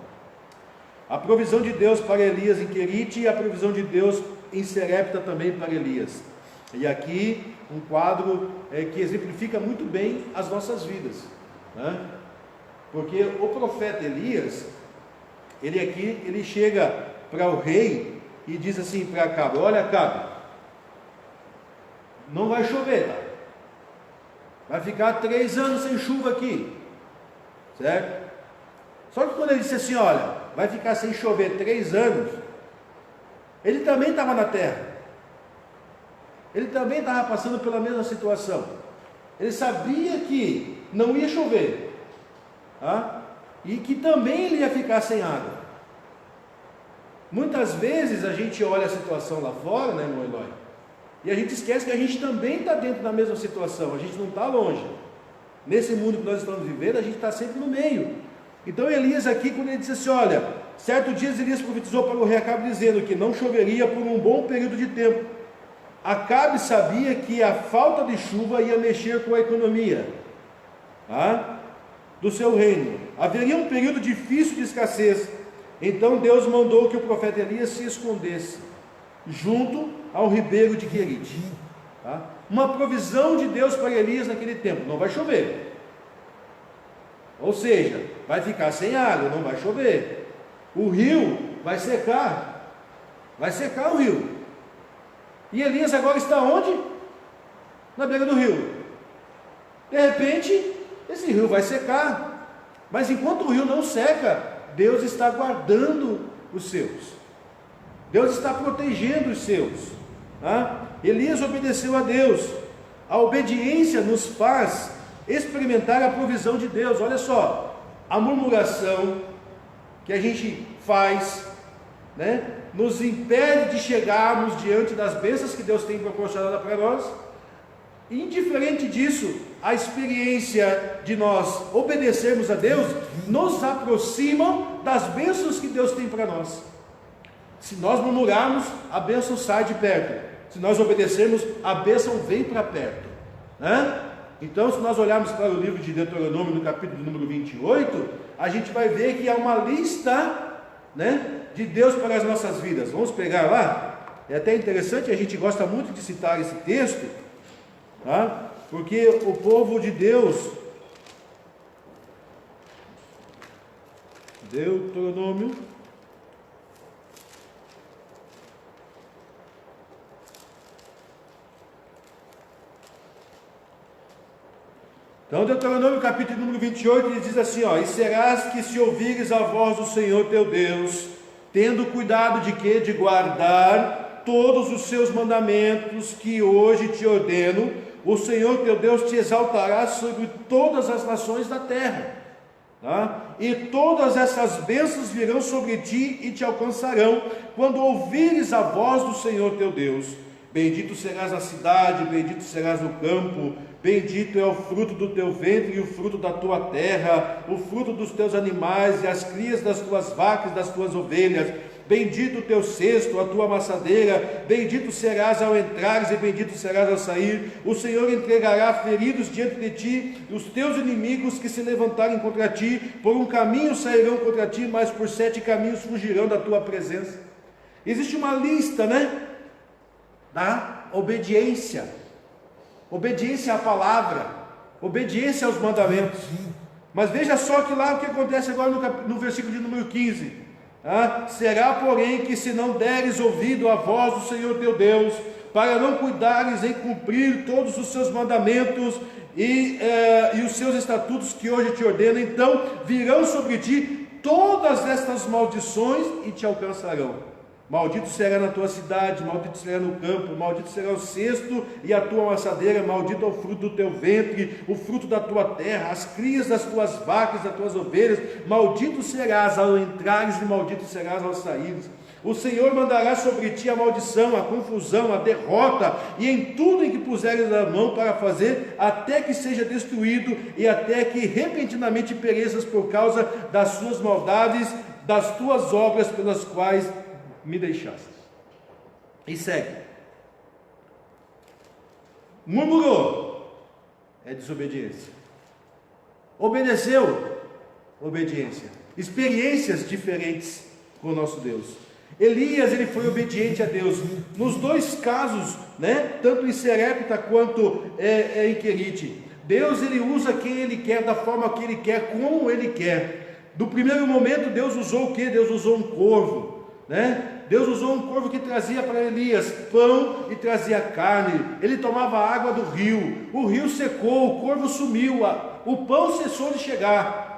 A provisão de Deus para Elias em Querite e a provisão de Deus em Serepta também para Elias. E aqui um quadro que exemplifica muito bem as nossas vidas, né? Porque o profeta Elias, ele chega para o rei e diz assim para Acabe, olha Acabe, não vai chover, tá? Vai ficar 3 anos sem chuva aqui, certo? Só que quando ele disse assim, olha, vai ficar sem chover 3 anos, ele também estava na terra, ele também estava passando pela mesma situação, ele sabia que não ia chover, tá? E que também ele ia ficar sem água. Muitas vezes a gente olha a situação lá fora, né, irmão Eloy, e a gente esquece que a gente também está dentro da mesma situação, a gente não está longe. Nesse mundo que nós estamos vivendo, a gente está sempre no meio. Então Elias aqui, quando ele disse assim, olha, certo dia Elias profetizou para o rei Acabe dizendo que não choveria por um bom período de tempo. Acabe sabia que a falta de chuva ia mexer com a economia, tá, do seu reino. Haveria um período difícil de escassez. Então Deus mandou que o profeta Elias se escondesse junto ao ribeiro de Querite, tá? Uma provisão de Deus para Elias naquele tempo, não vai chover, ou seja, vai ficar sem água, não vai chover, o rio vai secar o rio, e Elias agora está onde? Na beira do rio. De repente esse rio vai secar, mas enquanto o rio não seca, Deus está guardando os seus, Deus está protegendo os seus, tá? Elias obedeceu a Deus. A obediência nos faz experimentar a provisão de Deus. Olha só, a murmuração que a gente faz, né, nos impede de chegarmos diante das bênçãos que Deus tem proporcionado para nós. Indiferente disso, a experiência de nós obedecermos a Deus nos aproxima das bênçãos que Deus tem para nós. Se nós murmurarmos, a bênção sai de perto. Se nós obedecermos, a bênção vem para perto, né? Então, se nós olharmos para o livro de Deuteronômio, no capítulo número 28, a gente vai ver que há uma lista, né, de Deus para as nossas vidas. Vamos pegar lá? É até interessante, a gente gosta muito de citar esse texto, tá? Porque o povo de Deus, Deuteronômio, então Deuteronômio capítulo número 28, ele diz assim, ó, e serás que se ouvires a voz do Senhor teu Deus, tendo cuidado de quê? De guardar todos os seus mandamentos que hoje te ordeno, o Senhor teu Deus te exaltará sobre todas as nações da terra, tá? E todas essas bênçãos virão sobre ti e te alcançarão, quando ouvires a voz do Senhor teu Deus. Bendito serás na cidade, bendito serás no campo, bendito é o fruto do teu ventre e o fruto da tua terra, o fruto dos teus animais e as crias das tuas vacas e das tuas ovelhas. Bendito o teu cesto, a tua amassadeira, bendito serás ao entrares e bendito serás ao sair. O Senhor entregará feridos diante de ti, os teus inimigos que se levantarem contra ti, por um caminho sairão contra ti, mas por 7 caminhos fugirão da tua presença. Existe uma lista, né, da obediência, obediência à palavra, obediência aos mandamentos. Mas veja só que lá o que acontece agora no versículo de número 15, será porém que se não deres ouvido à voz do Senhor teu Deus, para não cuidares em cumprir todos os seus mandamentos e os seus estatutos que hoje te ordeno, então virão sobre ti todas estas maldições e te alcançarão. Maldito será na tua cidade, maldito será no campo, maldito será o cesto e a tua amassadeira, maldito é o fruto do teu ventre, o fruto da tua terra, as crias das tuas vacas, das tuas ovelhas, maldito serás ao entrares e maldito serás ao saíres. O Senhor mandará sobre ti a maldição, a confusão, a derrota, e em tudo em que puseres a mão para fazer, até que seja destruído, e até que repentinamente pereças por causa das suas maldades, das tuas obras pelas quais me deixaste. E segue. Murmurou, é desobediência. Obedeceu, obediência. Experiências diferentes com o nosso Deus. Elias, ele foi obediente a Deus, nos dois casos, né? Tanto em Serepta quanto em Querite. Deus, ele usa quem ele quer, da forma que ele quer, como ele quer. No primeiro momento, Deus usou o quê? Deus usou um corvo, né? Deus usou um corvo que trazia para Elias pão e trazia carne. Ele tomava água do rio, o rio secou, o corvo sumiu, o pão cessou de chegar.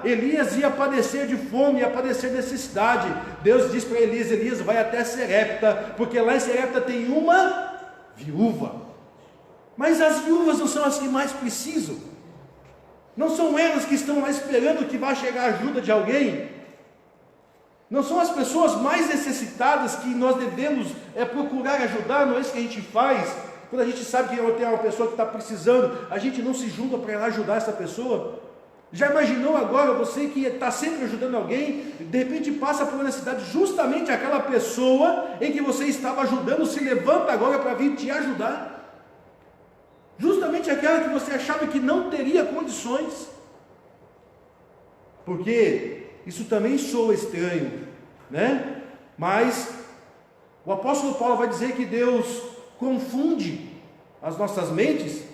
Elias ia padecer de fome, ia padecer necessidade. Deus diz para Elias: Elias, vai até Serepta, porque lá em Serepta tem uma viúva. Mas as viúvas não são as que mais precisam, não são elas que estão lá esperando que vá chegar a ajuda de alguém, não são as pessoas mais necessitadas que nós devemos procurar ajudar. Não é isso que a gente faz. Quando a gente sabe que tem uma pessoa que está precisando, a gente não se junta para ir lá ajudar essa pessoa. Já imaginou agora, você que está sempre ajudando alguém, de repente passa por uma necessidade, justamente aquela pessoa em que você estava ajudando se levanta agora para vir te ajudar, justamente aquela que você achava que não teria condições, porque isso também soa estranho, né? Mas o apóstolo Paulo vai dizer que Deus confunde as nossas mentes,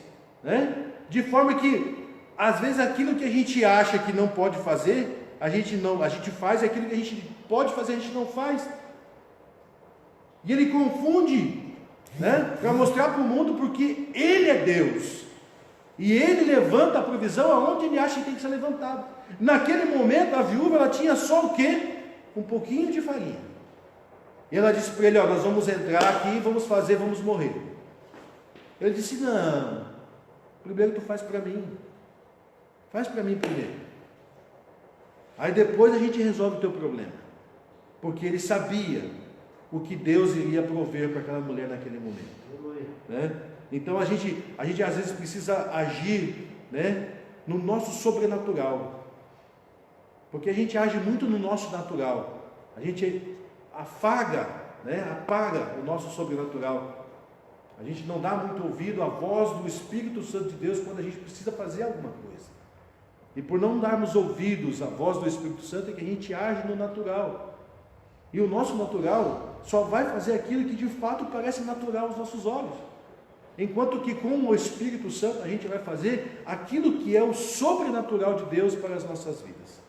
né? De forma que às vezes aquilo que a gente acha que não pode fazer, a gente faz, aquilo que a gente pode fazer, a gente não faz. E ele confunde, né? Para mostrar para o mundo, porque ele é Deus. E ele levanta a provisão aonde ele acha que tem que ser levantado. Naquele momento a viúva, ela tinha só o quê? Um pouquinho de farinha. E ela disse para ele: ó, nós vamos entrar aqui, vamos fazer, vamos morrer. Ele disse: não, primeiro tu faz para mim. Faz para mim primeiro. Aí depois a gente resolve o teu problema. Porque ele sabia o que Deus iria prover para aquela mulher naquele momento, né? Então a gente às vezes precisa agir, né, no nosso sobrenatural. Porque a gente age muito no nosso natural. A gente apaga o nosso sobrenatural. A gente não dá muito ouvido à voz do Espírito Santo de Deus quando a gente precisa fazer alguma coisa. E por não darmos ouvidos à voz do Espírito Santo é que a gente age no natural. E o nosso natural só vai fazer aquilo que de fato parece natural aos nossos olhos. Enquanto que com o Espírito Santo a gente vai fazer aquilo que é o sobrenatural de Deus para as nossas vidas,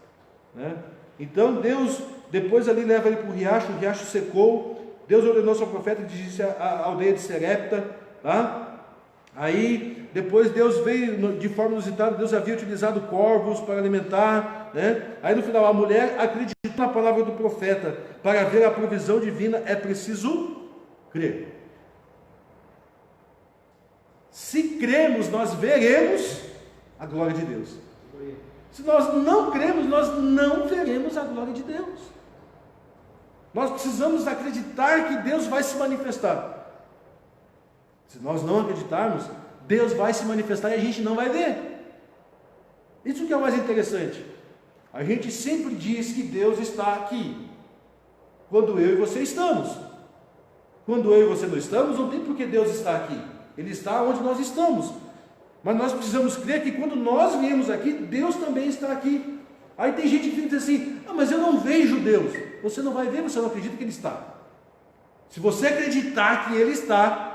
né? Então Deus depois ali leva ele para o riacho secou. Deus ordenou ao seu profeta que disse a aldeia de Serepta, tá? Aí depois Deus veio de forma inusitada. Deus havia utilizado corvos para alimentar, né? Aí no final a mulher acreditou na palavra do profeta. Para ver a provisão divina é preciso crer. Se cremos, nós veremos a glória de Deus. Se nós não cremos, nós não veremos a glória de Deus. Nós precisamos acreditar que Deus vai se manifestar. Se nós não acreditarmos, Deus vai se manifestar e a gente não vai ver. Isso que é o mais interessante. A gente sempre diz que Deus está aqui, quando eu e você estamos. Quando eu e você não estamos, não tem por que Deus está aqui. Ele está onde nós estamos. Mas nós precisamos crer que quando nós viemos aqui, Deus também está aqui. Aí tem gente que diz assim: ah, mas eu não vejo Deus. Você não vai ver, você não acredita que Ele está. Se você acreditar que Ele está,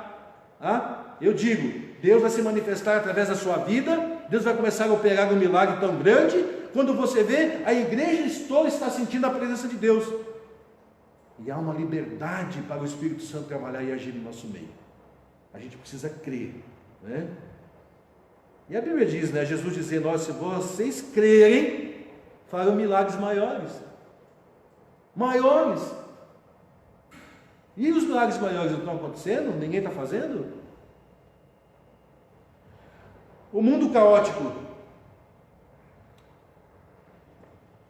eu digo, Deus vai se manifestar através da sua vida. Deus vai começar a operar um milagre tão grande. Quando você vê, a igreja toda está sentindo a presença de Deus. E há uma liberdade para o Espírito Santo trabalhar e agir no nosso meio. A gente precisa crer, né? E a Bíblia diz, né? Jesus dizendo: ó, se vocês crerem, farão milagres maiores. Maiores. E os milagres maiores não estão acontecendo? Ninguém está fazendo? O mundo caótico.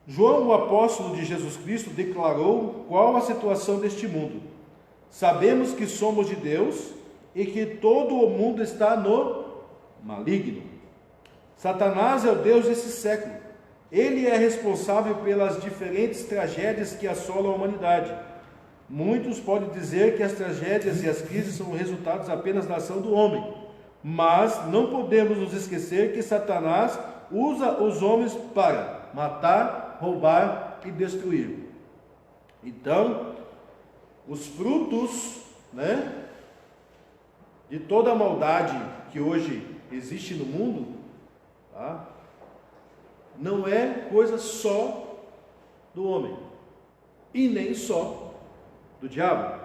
João, o apóstolo de Jesus Cristo, declarou qual a situação deste mundo. Sabemos que somos de Deus e que todo o mundo está no maligno. Satanás é o Deus desse século. Ele é responsável pelas diferentes tragédias que assolam a humanidade. Muitos podem dizer que as tragédias e as crises são resultados apenas da ação do homem. Mas não podemos nos esquecer que Satanás usa os homens para matar, roubar e destruir. Então, os frutos, né, de toda a maldade que hoje existe no mundo, tá, não é coisa só do homem e nem só do diabo,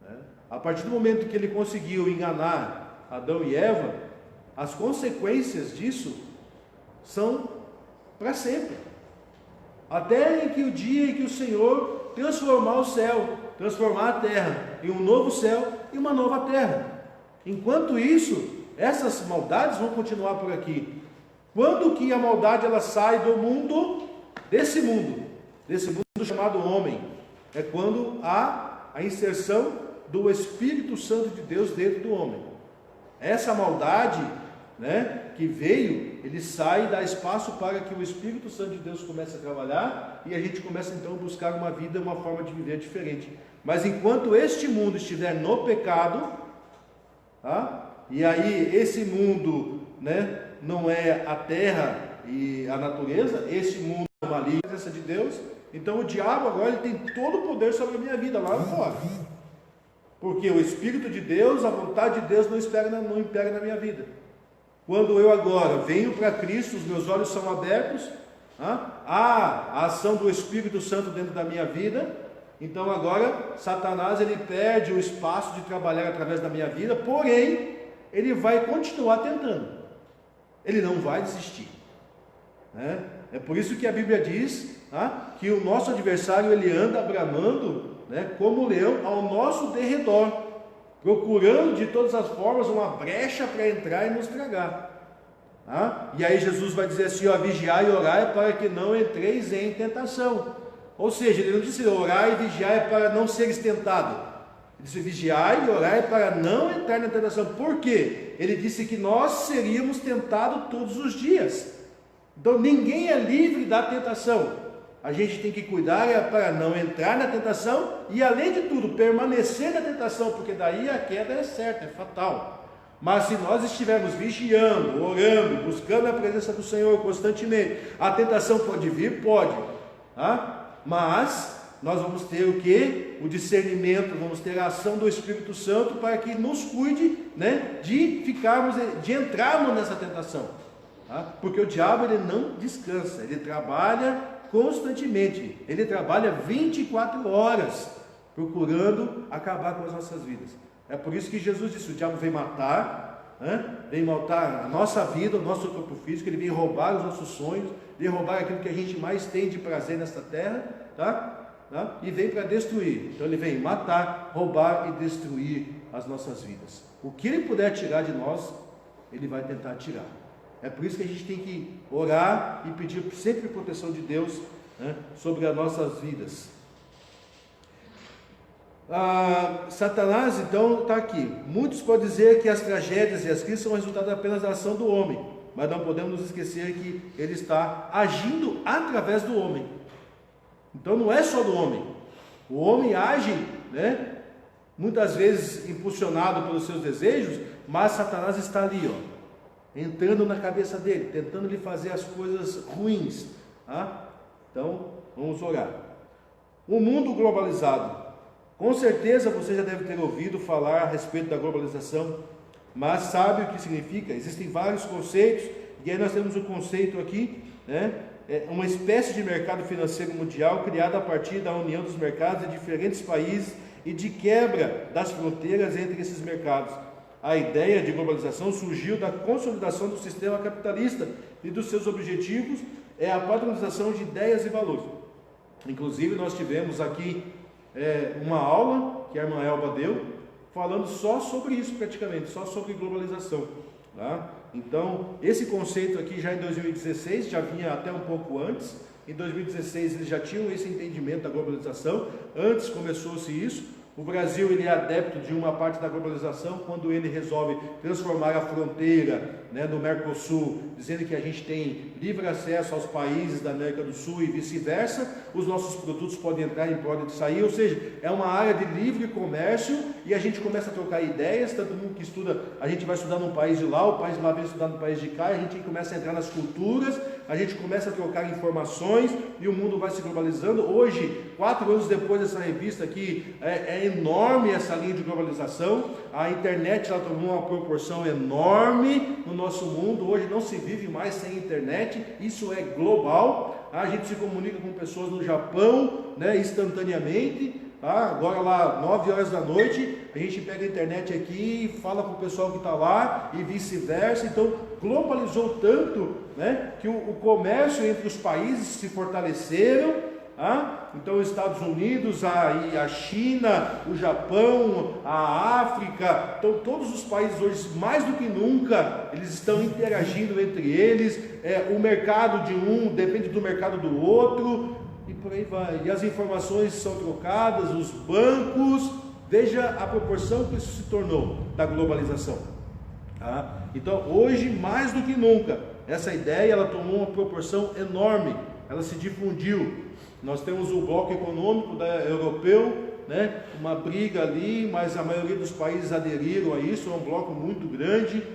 né? A partir do momento que ele conseguiu enganar Adão e Eva, as consequências disso são para sempre, até em que o dia em que o Senhor transformar o céu, transformar a terra em um novo céu e uma nova terra. Enquanto isso, essas maldades vão continuar por aqui. Quando que a maldade ela sai do mundo, desse mundo chamado homem? É quando há a inserção do Espírito Santo de Deus dentro do homem. Essa maldade, né, que veio, ele sai, dá espaço para que o Espírito Santo de Deus comece a trabalhar e a gente começa então a buscar uma vida, uma forma de viver diferente. Mas enquanto este mundo estiver no pecado, tá? E aí esse mundo, né, não é a terra e a natureza, esse mundo é maligno, a presença de Deus. Então o diabo agora ele tem todo o poder sobre a minha vida lá fora, porque o Espírito de Deus, a vontade de Deus não impera na minha vida. Quando eu agora venho para Cristo, os meus olhos são abertos, há a ação do Espírito Santo dentro da minha vida. Então agora Satanás ele perde o espaço de trabalhar através da minha vida, porém ele vai continuar tentando, ele não vai desistir, né? É por isso que a Bíblia diz que o nosso adversário ele anda bramando, né, como leão ao nosso derredor, procurando de todas as formas uma brecha para entrar e nos tragar. E aí Jesus vai dizer assim: ó, vigiai e orai para que não entreis em tentação. Ou seja, ele não disse orar e vigiar para não seres tentado. Ele disse vigiai e orai para não entrar na tentação. Por quê? Ele disse que nós seríamos tentados todos os dias. Então ninguém é livre da tentação. A gente tem que cuidar para não entrar na tentação e, além de tudo, permanecer na tentação, porque daí a queda é certa, é fatal. Mas se nós estivermos vigiando, orando, buscando a presença do Senhor constantemente, a tentação pode vir? Pode. Mas nós vamos ter o quê? O discernimento, vamos ter a ação do Espírito Santo para que nos cuide, né, de entrarmos nessa tentação. Porque o diabo ele não descansa, ele trabalha constantemente, ele trabalha 24 horas procurando acabar com as nossas vidas. É por isso que Jesus disse: o diabo vem matar, vem matar a nossa vida, o nosso corpo físico, ele vem roubar os nossos sonhos, vem roubar aquilo que a gente mais tem de prazer nesta terra, e vem para destruir. Então ele vem matar, roubar e destruir as nossas vidas. O que ele puder tirar de nós, ele vai tentar tirar. É por isso que a gente tem que orar e pedir sempre proteção de Deus, né, sobre as nossas vidas. Satanás então está aqui. Muitos podem dizer que as tragédias e as crises são resultado apenas da ação do homem, mas não podemos nos esquecer que ele está agindo através do homem. Então não é só do homem. O homem age, né, muitas vezes impulsionado pelos seus desejos, mas Satanás está ali, entrando na cabeça dele, tentando lhe fazer as coisas ruins. Então, vamos orar. O mundo globalizado. Com certeza você já deve ter ouvido falar a respeito da globalização, mas sabe o que significa? Existem vários conceitos, e aí nós temos um conceito aqui, né? É uma espécie de mercado financeiro mundial criado a partir da união dos mercados de diferentes países e de quebra das fronteiras entre esses mercados. A ideia de globalização surgiu da consolidação do sistema capitalista e dos seus objetivos é a padronização de ideias e valores. Inclusive nós tivemos aqui uma aula que a irmã Elba deu, falando só sobre isso praticamente, só sobre globalização. Tá? Então, esse conceito aqui já em 2016, já vinha até um pouco antes. Em 2016 eles já tinham esse entendimento da globalização, antes começou-se isso. O Brasil ele é adepto de uma parte da globalização quando ele resolve transformar a fronteira, no Mercosul, dizendo que a gente tem livre acesso aos países da América do Sul e vice-versa, os nossos produtos podem entrar e podem sair, ou seja, é uma área de livre comércio e a gente começa a trocar ideias, todo mundo que estuda, a gente vai estudar num país de lá, o país de lá vem estudar no país de cá, a gente começa a entrar nas culturas, a gente começa a trocar informações e o mundo vai se globalizando. Hoje, 4 anos depois dessa revista aqui, é enorme essa linha de globalização, a internet ela tomou uma proporção enorme no nosso mundo, hoje não se vive mais sem internet, isso é global, a gente se comunica com pessoas no Japão, instantaneamente, agora lá 9 horas da noite, a gente pega a internet aqui e fala com o pessoal que está lá e vice-versa. Então globalizou tanto, que o comércio entre os países se fortaleceram. Então os Estados Unidos, a China, o Japão, a África, então todos os países hoje, mais do que nunca, eles estão interagindo entre eles, o mercado de um depende do mercado do outro, e por aí vai, e as informações são trocadas, os bancos, veja a proporção que isso se tornou da globalização. Então hoje, mais do que nunca, essa ideia ela tomou uma proporção enorme, ela se difundiu. Nós temos o bloco econômico europeu, uma briga ali, mas a maioria dos países aderiram a isso, é um bloco muito grande.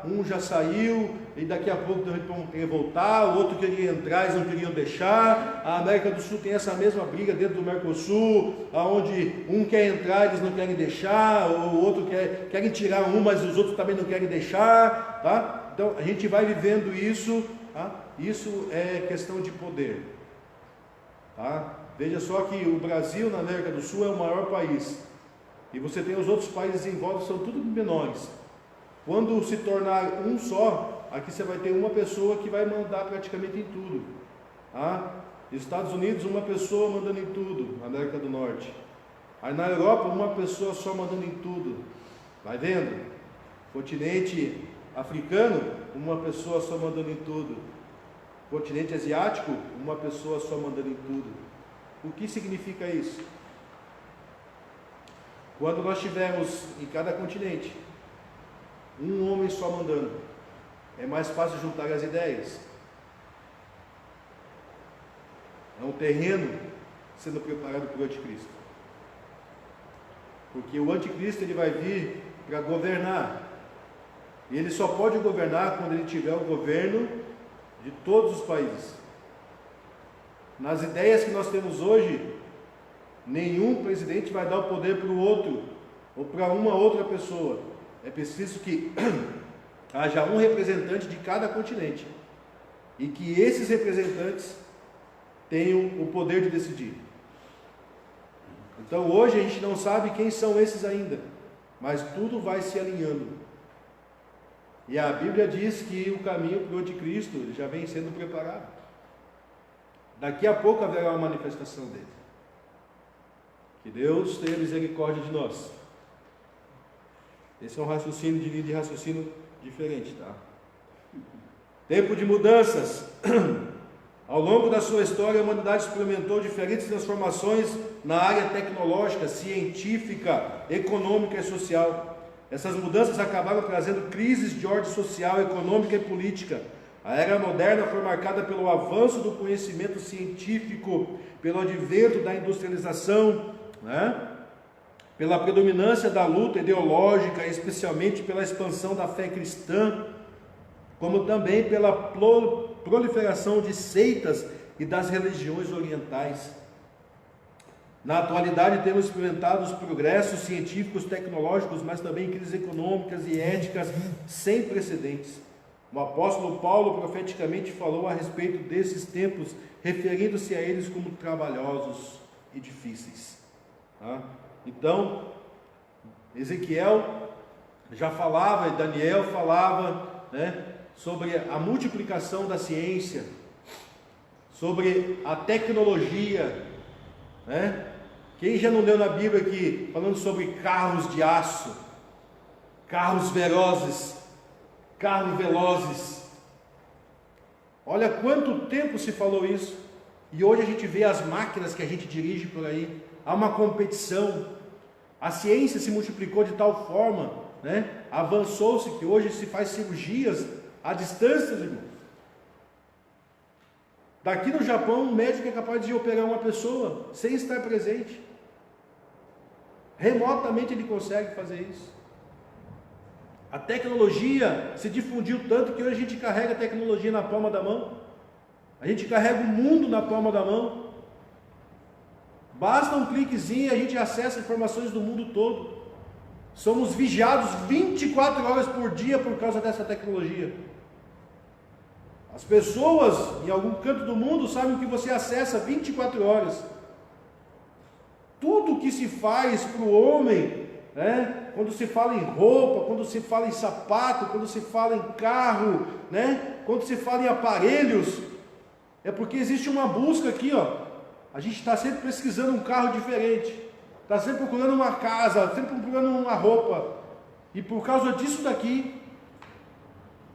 Um já saiu e daqui a pouco também vão querer voltar, o outro queria entrar, eles não queriam deixar. A América do Sul tem essa mesma briga dentro do Mercosul, onde um quer entrar, eles não querem deixar, o outro querem tirar um, mas os outros também não querem deixar. Então a gente vai vivendo isso, isso é questão de poder. Veja só que o Brasil na América do Sul é o maior país, e você tem os outros países em volta, são tudo menores. Quando se tornar um só, aqui você vai ter uma pessoa que vai mandar praticamente em tudo. Estados Unidos, uma pessoa mandando em tudo, América do Norte. Aí na Europa, uma pessoa só mandando em tudo. Vai vendo? Continente africano, uma pessoa só mandando em tudo. Continente asiático, uma pessoa só mandando em tudo. O que significa isso? Quando nós tivermos em cada continente um homem só mandando, é mais fácil juntar as ideias. É um terreno sendo preparado para o anticristo. Porque o anticristo ele vai vir para governar. E ele só pode governar quando ele tiver o governo de todos os países. Nas ideias que nós temos hoje, nenhum presidente vai dar o poder para o outro, ou para uma outra pessoa. É preciso que haja um representante de cada continente, e que esses representantes tenham o poder de decidir. Então hoje a gente não sabe quem são esses ainda, mas tudo vai se alinhando. E a Bíblia diz que o caminho para o anticristo já vem sendo preparado. Daqui a pouco haverá uma manifestação dele. Que Deus tenha misericórdia de nós. Esse é um raciocínio de linha de raciocínio diferente, Tempo de mudanças. Ao longo da sua história, a humanidade experimentou diferentes transformações na área tecnológica, científica, econômica e social. Essas mudanças acabaram trazendo crises de ordem social, econômica e política. A era moderna foi marcada pelo avanço do conhecimento científico, pelo advento da industrialização, pela predominância da luta ideológica, especialmente pela expansão da fé cristã, como também pela proliferação de seitas e das religiões orientais. Na atualidade temos experimentado os progressos científicos, tecnológicos, mas também crises econômicas e éticas sem precedentes. O apóstolo Paulo profeticamente falou a respeito desses tempos, referindo-se a eles como trabalhosos e difíceis. Tá? Então, Ezequiel já falava, e Daniel falava, né, sobre a multiplicação da ciência, sobre a tecnologia, né? Quem já não leu na Bíblia aqui, falando sobre carros de aço, carros velozes, olha quanto tempo se falou isso, e hoje a gente vê as máquinas que a gente dirige por aí, há uma competição, a ciência se multiplicou de tal forma, né? Avançou-se que hoje se faz cirurgias à distância, irmãos. Daqui no Japão, um médico é capaz de operar uma pessoa sem estar presente. Remotamente ele consegue fazer isso. A tecnologia se difundiu tanto que hoje a gente carrega a tecnologia na palma da mão. A gente carrega o mundo na palma da mão. Basta um cliquezinho e a gente acessa informações do mundo todo. Somos vigiados 24 horas por dia por causa dessa tecnologia. As pessoas em algum canto do mundo sabem que você acessa 24 horas. Tudo que se faz para o homem, né? Quando se fala em roupa, quando se fala em sapato, quando se fala em carro, né? Quando se fala em aparelhos, é porque existe uma busca aqui, ó. A gente está sempre pesquisando um carro diferente, está sempre procurando uma casa, sempre procurando uma roupa, e por causa disso daqui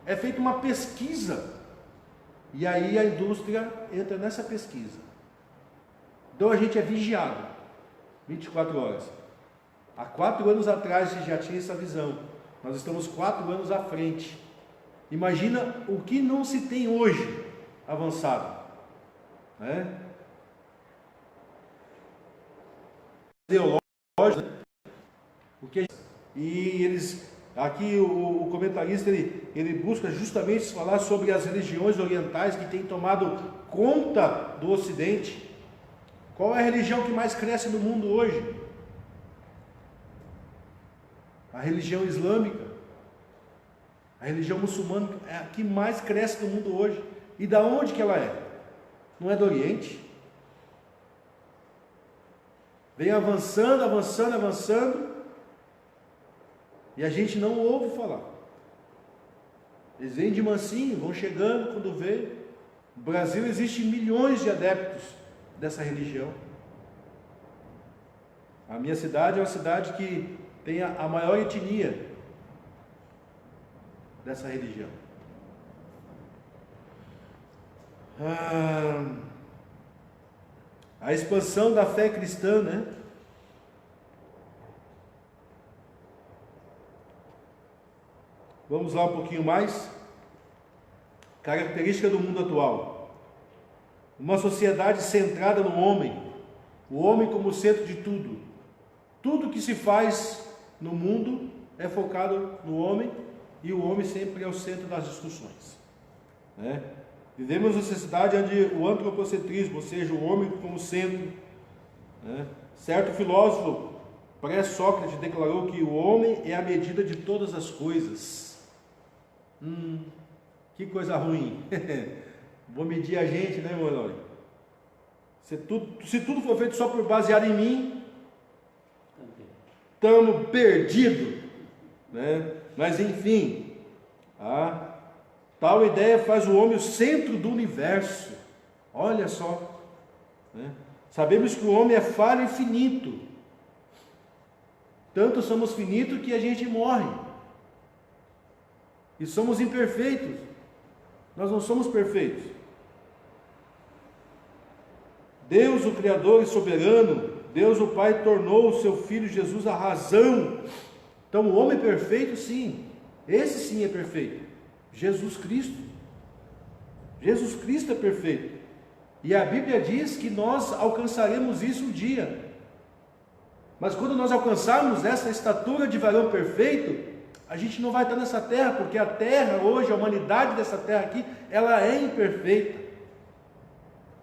é feita uma pesquisa. E aí a indústria entra nessa pesquisa. Então a gente é vigiado 24 horas. Há 4 anos atrás a gente já tinha essa visão. Nós estamos 4 anos à frente. Imagina o que não se tem hoje avançado, né? Teológico, né? E eles... Aqui o comentarista ele busca justamente falar sobre as religiões orientais que têm tomado conta do Ocidente. Qual é a religião que mais cresce no mundo hoje? A religião islâmica. A religião muçulmana é a que mais cresce no mundo hoje. E da onde que ela é? Não é do Oriente? Vem avançando, e a gente não ouve falar. Eles vêm de mansinho, vão chegando quando vê. No Brasil existem milhões de adeptos dessa religião. A minha cidade é uma cidade que tem a maior etnia dessa religião. A expansão da fé cristã, né? Vamos lá um pouquinho mais. Característica do mundo atual. Uma sociedade centrada no homem. O homem como centro de tudo. Tudo que se faz no mundo é focado no homem, e o homem sempre é o centro das discussões, né? Vivemos uma sociedade onde o antropocentrismo, ou seja, o homem como centro, né? Certo filósofo pré-Sócrates declarou que o homem é a medida de todas as coisas. Que coisa ruim. Vou medir a gente, né, meu irmão? Se tudo for feito só por baseado em mim, estamos perdidos, né? Mas enfim, tal ideia faz o homem o centro do universo. Olha só, né? Sabemos que o homem é falho e finito. Tanto somos finitos que a gente morre. E somos imperfeitos. Nós não somos perfeitos. Deus, o Criador e soberano, Deus o Pai tornou o seu Filho Jesus a razão. Então o homem perfeito, sim, esse sim é perfeito. Jesus Cristo. Jesus Cristo é perfeito. E a Bíblia diz que nós alcançaremos isso um dia. Mas quando nós alcançarmos essa estatura de varão perfeito, a gente não vai estar nessa terra, porque a terra hoje, a humanidade dessa terra aqui, ela é imperfeita.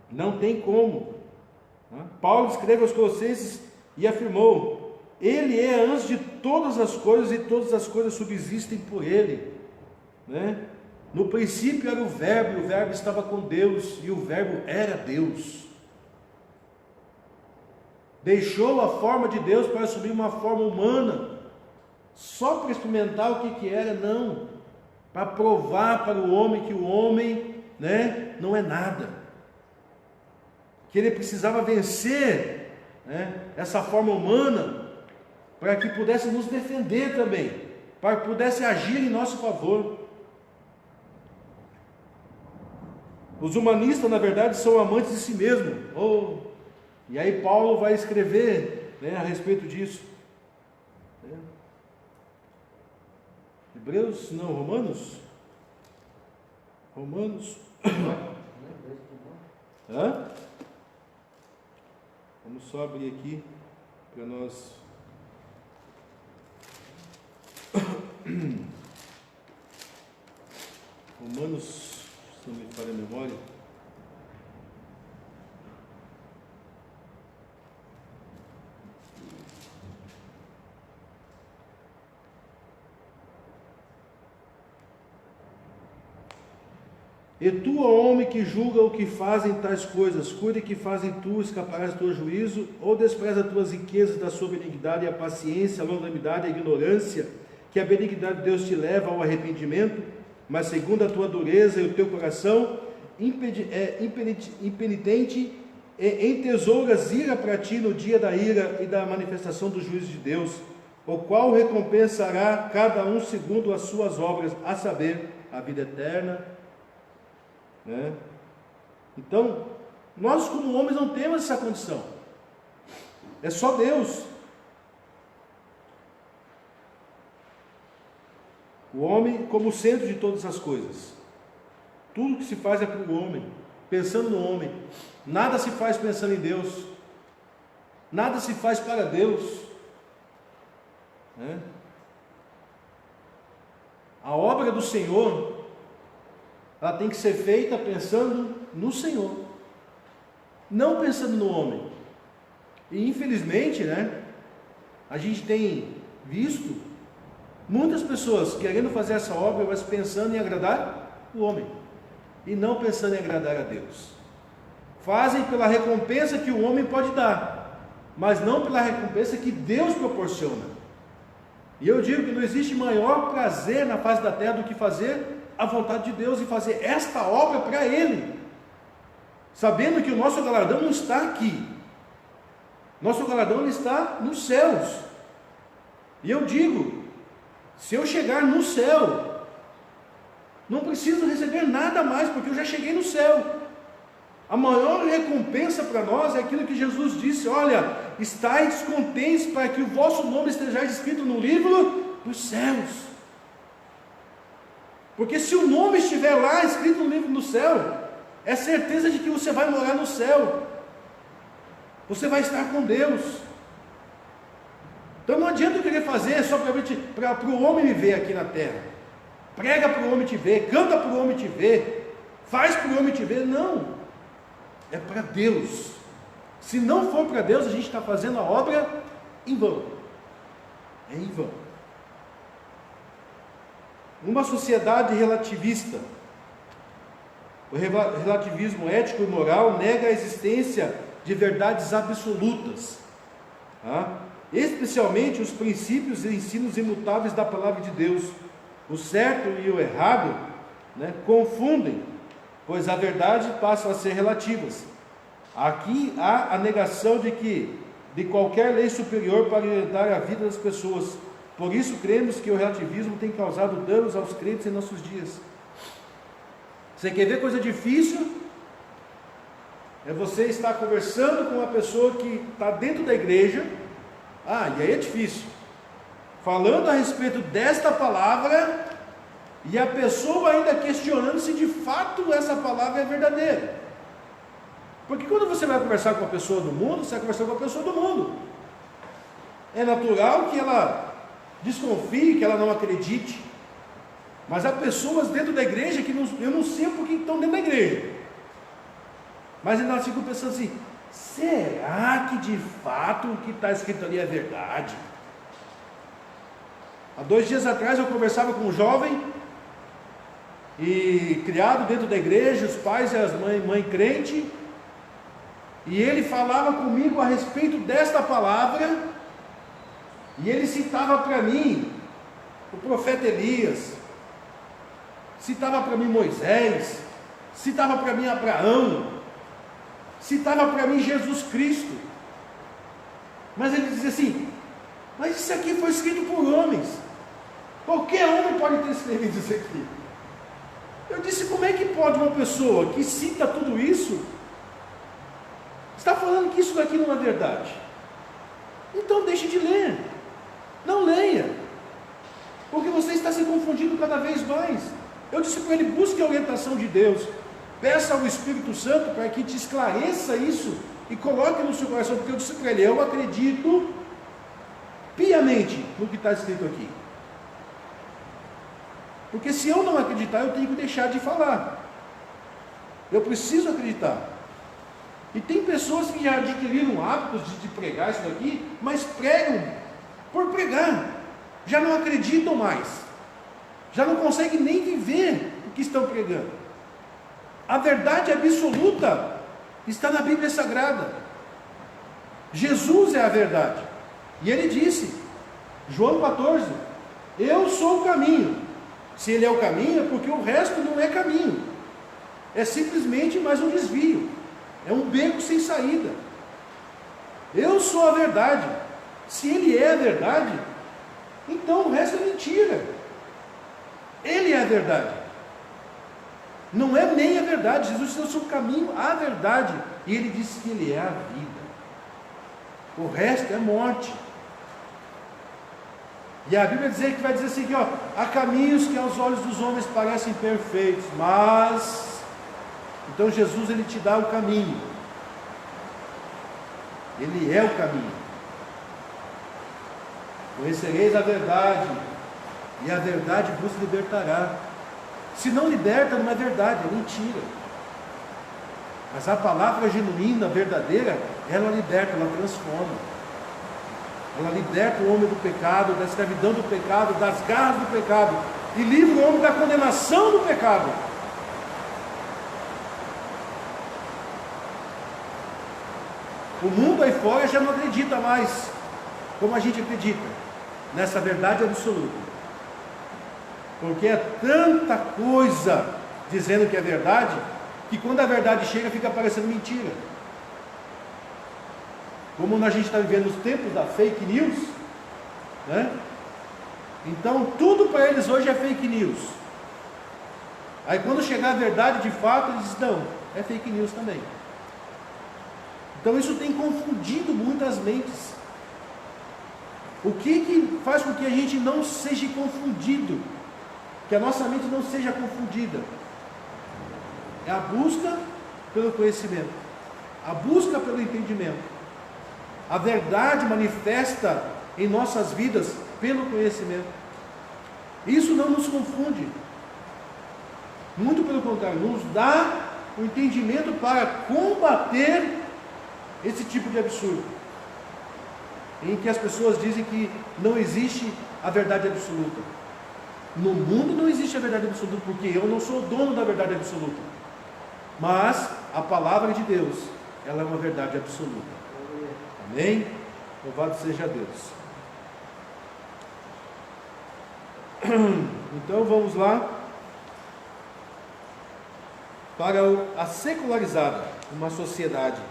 Não tem como. Paulo escreve aos Colossenses e afirmou: Ele é antes de todas as coisas, e todas as coisas subsistem por Ele, né? No princípio era o Verbo, e o Verbo estava com Deus, e o Verbo era Deus. deixou a forma de Deus para assumir uma forma humana, só para experimentar o que era? Não, para provar para o homem que o homem, né, não é nada, que ele precisava vencer, né, essa forma humana, para que pudesse nos defender também, para que pudesse agir em nosso favor. Os humanistas, na verdade, são amantes de si mesmo. E aí Paulo vai escrever, né, a respeito disso. Hebreus, não, Romanos? Hã? Vamos só abrir aqui para nós. Romanos, se não me falha a memória. E tu, ó homem que julga o que fazem tais coisas, cuide que fazem tu, escaparás do teu juízo, ou despreza as tuas riquezas da sua benignidade, a paciência, a longanimidade, a ignorância, que a benignidade de Deus te leva ao arrependimento, mas segundo a tua dureza e o teu coração impenitente, entesouras ira para ti no dia da ira e da manifestação do juízo de Deus, o qual recompensará cada um segundo as suas obras, a saber, a vida eterna. Né? Então, nós como homens não temos essa condição, é só Deus. O homem como centro de todas as coisas, tudo que se faz é para o homem, pensando no homem, nada se faz pensando em Deus, nada se faz para Deus, né? A obra do Senhor, ela tem que ser feita pensando no Senhor, não pensando no homem. E infelizmente, né, a gente tem visto muitas pessoas querendo fazer essa obra, mas pensando em agradar o homem, e não pensando em agradar a Deus. Fazem pela recompensa que o homem pode dar, mas não pela recompensa que Deus proporciona. E eu digo que não existe maior prazer na face da terra do que fazer a vontade de Deus e fazer esta obra para Ele, sabendo que o nosso galardão não está aqui, nosso galardão está nos céus. E eu digo, se eu chegar no céu, não preciso receber nada mais, porque eu já cheguei no céu. A maior recompensa para nós é aquilo que Jesus disse: olha, estáis contentes para que o vosso nome esteja escrito no livro dos céus. Porque se o nome estiver lá escrito no livro do céu, é certeza de que você vai morar no céu, você vai estar com Deus. Então não adianta eu querer fazer só para o homem me ver aqui na terra, prega para o homem te ver, canta para o homem te ver, faz para o homem te ver. Não, é para Deus. Se não for para Deus, a gente está fazendo a obra em vão, é em vão. Uma sociedade relativista, o relativismo ético e moral nega a existência de verdades absolutas, tá? Especialmente os princípios e ensinos imutáveis da palavra de Deus. O certo e o errado, né, confundem, pois a verdade passa a ser relativas. Aqui há a negação de qualquer lei superior para orientar a vida das pessoas. Por isso cremos que o relativismo tem causado danos aos crentes em nossos dias. Você quer ver coisa difícil? É você estar conversando com uma pessoa que está dentro da igreja, e aí é difícil, falando a respeito desta palavra, e a pessoa ainda questionando se de fato essa palavra é verdadeira. Porque quando você vai conversar com uma pessoa do mundo, você vai conversar com uma pessoa do mundo. É natural que ela desconfie, que ela não acredite. Mas há pessoas dentro da igreja que eu não sei porque estão dentro da igreja, mas elas ficam pensando assim: será que de fato o que está escrito ali é verdade? Há 2 dias atrás eu conversava com um jovem, e criado dentro da igreja, os pais e as mãe crente, E ele falava comigo a respeito desta palavra, e ele citava para mim o profeta Elias, citava para mim Moisés, citava para mim Abraão, citava para mim Jesus Cristo. Mas ele dizia assim: mas isso aqui foi escrito por homens, qualquer homem pode ter escrevido isso aqui. Eu disse: como é que pode uma pessoa que cita tudo isso está falando que isso daqui não é verdade? Então deixe de ler, não leia, porque você está se confundindo cada vez mais. Eu disse para ele: busque a orientação de Deus, peça ao Espírito Santo para que te esclareça isso e coloque no seu coração, porque eu disse para ele: eu acredito piamente no que está escrito aqui, porque se eu não acreditar, eu tenho que deixar de falar, eu preciso acreditar. E tem pessoas que já adquiriram hábitos de pregar isso daqui, mas pregam por pregar, já não acreditam mais, já não conseguem nem viver o que estão pregando. A verdade absoluta está na Bíblia Sagrada. Jesus é a verdade, e ele disse, João 14, eu sou o caminho. Se ele é o caminho, é porque o resto não é caminho, é simplesmente mais um desvio, é um beco sem saída. Eu sou a verdade. Se ele é a verdade, então o resto é mentira. Ele é a verdade, não é nem a verdade. Jesus disse: eu sou o caminho, a verdade, e ele disse que ele é a vida, o resto é morte. E a Bíblia vai dizer assim, ó, há caminhos que aos olhos dos homens parecem perfeitos, mas então Jesus, ele te dá o caminho, ele é o caminho. Conhecereis a verdade, e a verdade vos libertará. Se não liberta, não é verdade, é mentira. Mas a palavra genuína, verdadeira, ela liberta, ela transforma. Ela liberta o homem do pecado, da escravidão do pecado, das garras do pecado, e livra o homem da condenação do pecado. O mundo aí fora já não acredita mais como a gente acredita nessa verdade absoluta, porque é tanta coisa dizendo que é verdade, que quando a verdade chega fica parecendo mentira. Como a gente está vivendo os tempos da fake news, né? Então tudo para eles hoje é fake news. Aí quando chegar a verdade de fato, eles dizem: não, é fake news também. Então isso tem confundido muitas mentes. O que faz com que a gente não seja confundido, que a nossa mente não seja confundida? É a busca pelo conhecimento, a busca pelo entendimento. A verdade manifesta em nossas vidas pelo conhecimento. Isso não nos confunde, muito pelo contrário, nos dá o entendimento para combater esse tipo de absurdo, em que as pessoas dizem que não existe a verdade absoluta. No mundo não existe a verdade absoluta, porque eu não sou dono da verdade absoluta, mas a palavra de Deus, ela é uma verdade absoluta. Amém? Louvado seja Deus. Então vamos lá para a secularizada, uma sociedade.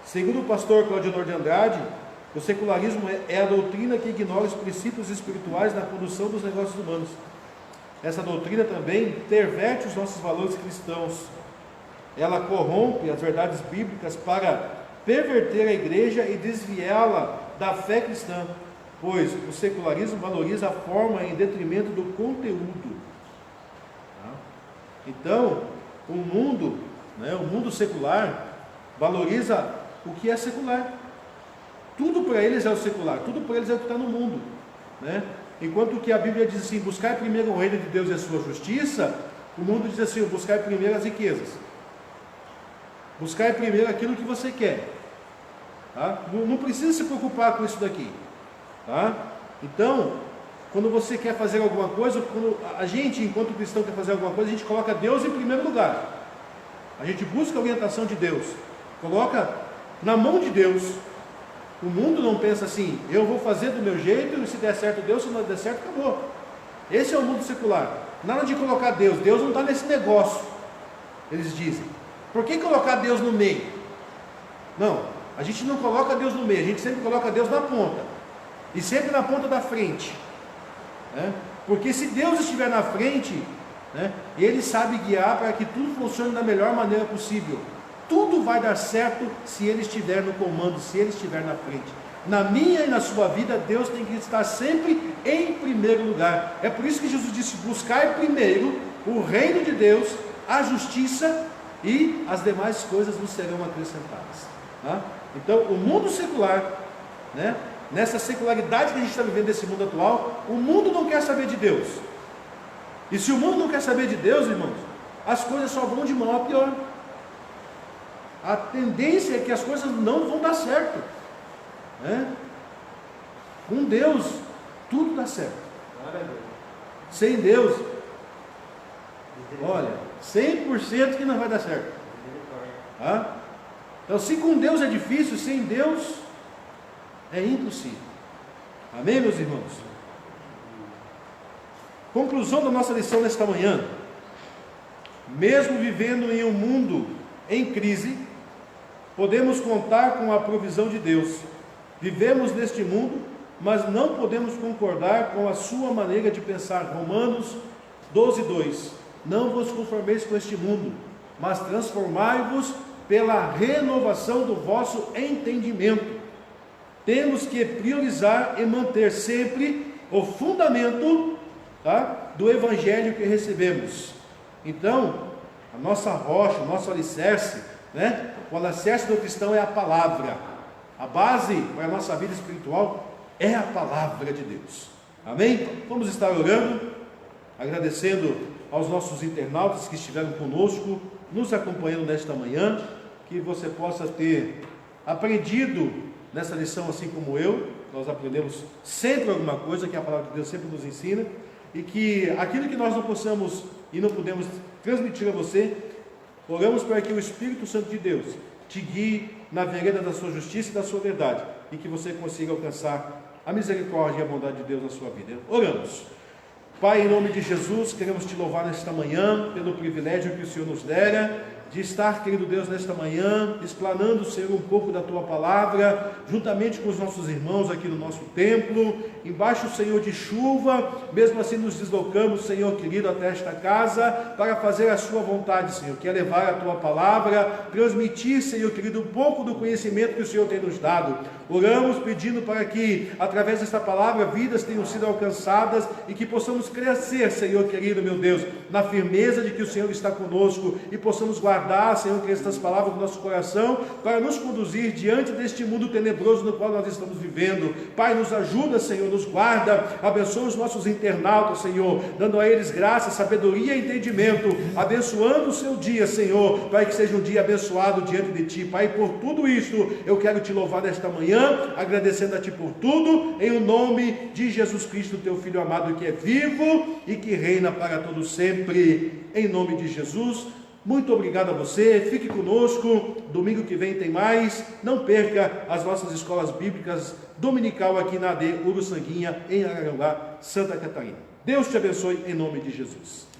Segundo o pastor Claudionor de Andrade, o secularismo é a doutrina que ignora os princípios espirituais na condução dos negócios humanos. Essa doutrina também perverte os nossos valores cristãos. Ela corrompe as verdades bíblicas para perverter a igreja e desviá-la da fé cristã, pois o secularismo valoriza a forma em detrimento do conteúdo. Então, o mundo secular valoriza o que é secular. Tudo para eles é o secular, tudo para eles é o que está no mundo, né? Enquanto que a Bíblia diz assim: buscar primeiro o reino de Deus e a sua justiça, o mundo diz assim: buscar primeiro as riquezas, buscar primeiro aquilo que você quer, tá? Não precisa se preocupar com isso daqui, tá? Então, quando você quer fazer alguma coisa, quando a gente, enquanto cristão, quer fazer alguma coisa, a gente coloca Deus em primeiro lugar, a gente busca a orientação de Deus, coloca na mão de Deus. O mundo não pensa assim, eu vou fazer do meu jeito, e se der certo Deus, se não der certo, acabou. Esse é o mundo secular. Nada de colocar Deus. Deus não está nesse negócio, eles dizem. Por que colocar Deus no meio? Não, a gente não coloca Deus no meio, a gente sempre coloca Deus na ponta. E sempre na ponta da frente. Né? Porque se Deus estiver na frente, né, Ele sabe guiar para que tudo funcione da melhor maneira possível. Tudo vai dar certo se Ele estiver no comando, se Ele estiver na frente. Na minha e na sua vida, Deus tem que estar sempre em primeiro lugar. É por isso que Jesus disse: buscai primeiro o reino de Deus, a justiça, e as demais coisas nos serão acrescentadas. Tá? Então, o mundo secular, né, nessa secularidade que a gente está vivendo nesse mundo atual, o mundo não quer saber de Deus. E se o mundo não quer saber de Deus, irmãos, as coisas só vão de mal a pior. A tendência é que as coisas não vão dar certo. Né? Com Deus, tudo dá certo. Sem Deus, olha, 100% que não vai dar certo. Tá? Então, se com Deus é difícil, sem Deus é impossível. Amém, meus irmãos? Conclusão da nossa lição nesta manhã. Mesmo vivendo em um mundo em crise, podemos contar com a provisão de Deus. Vivemos neste mundo, mas não podemos concordar com a sua maneira de pensar. Romanos 12:2. Não vos conformeis com este mundo, mas transformai-vos pela renovação do vosso entendimento. Temos que priorizar e manter sempre o fundamento, tá, do Evangelho que recebemos. Então, a nossa rocha, o nosso alicerce, né, o alicerce do cristão é a palavra. A base para a nossa vida espiritual é a palavra de Deus. Amém? Vamos estar orando, agradecendo aos nossos internautas que estiveram conosco, nos acompanhando nesta manhã, que você possa ter aprendido nessa lição assim como eu. Nós aprendemos sempre alguma coisa que a palavra de Deus sempre nos ensina, e que aquilo que nós não possamos e não podemos transmitir a você, oramos para que o Espírito Santo de Deus te guie na vereda da sua justiça e da sua verdade, e que você consiga alcançar a misericórdia e a bondade de Deus na sua vida. Oramos. Pai, em nome de Jesus, queremos te louvar nesta manhã pelo privilégio que o Senhor nos dera de estar, querido Deus, nesta manhã, explanando, Senhor, um pouco da Tua palavra, juntamente com os nossos irmãos aqui no nosso templo, embaixo, Senhor, de chuva. Mesmo assim nos deslocamos, Senhor querido, até esta casa, para fazer a Sua vontade, Senhor, que é levar a Tua palavra, transmitir, Senhor querido, um pouco do conhecimento que o Senhor tem nos dado. Oramos pedindo para que, através desta palavra, vidas tenham sido alcançadas e que possamos crescer, Senhor querido, meu Deus, na firmeza de que o Senhor está conosco, e possamos guardar, Senhor, que estas palavras do nosso coração, para nos conduzir diante deste mundo tenebroso no qual nós estamos vivendo. Pai, nos ajuda, Senhor, nos guarda, abençoa os nossos internautas, Senhor, dando a eles graça, sabedoria e entendimento, abençoando o seu dia, Senhor, para que seja um dia abençoado diante de Ti. Pai, por tudo isto, eu quero Te louvar nesta manhã, agradecendo a Ti por tudo, em o nome de Jesus Cristo, Teu Filho amado, que é vivo e que reina para todo sempre, em nome de Jesus. Muito obrigado a você, fique conosco, domingo que vem tem mais. Não perca as nossas escolas bíblicas dominical aqui na AD Uruçanguinha, em Araranguá, Santa Catarina. Deus te abençoe em nome de Jesus.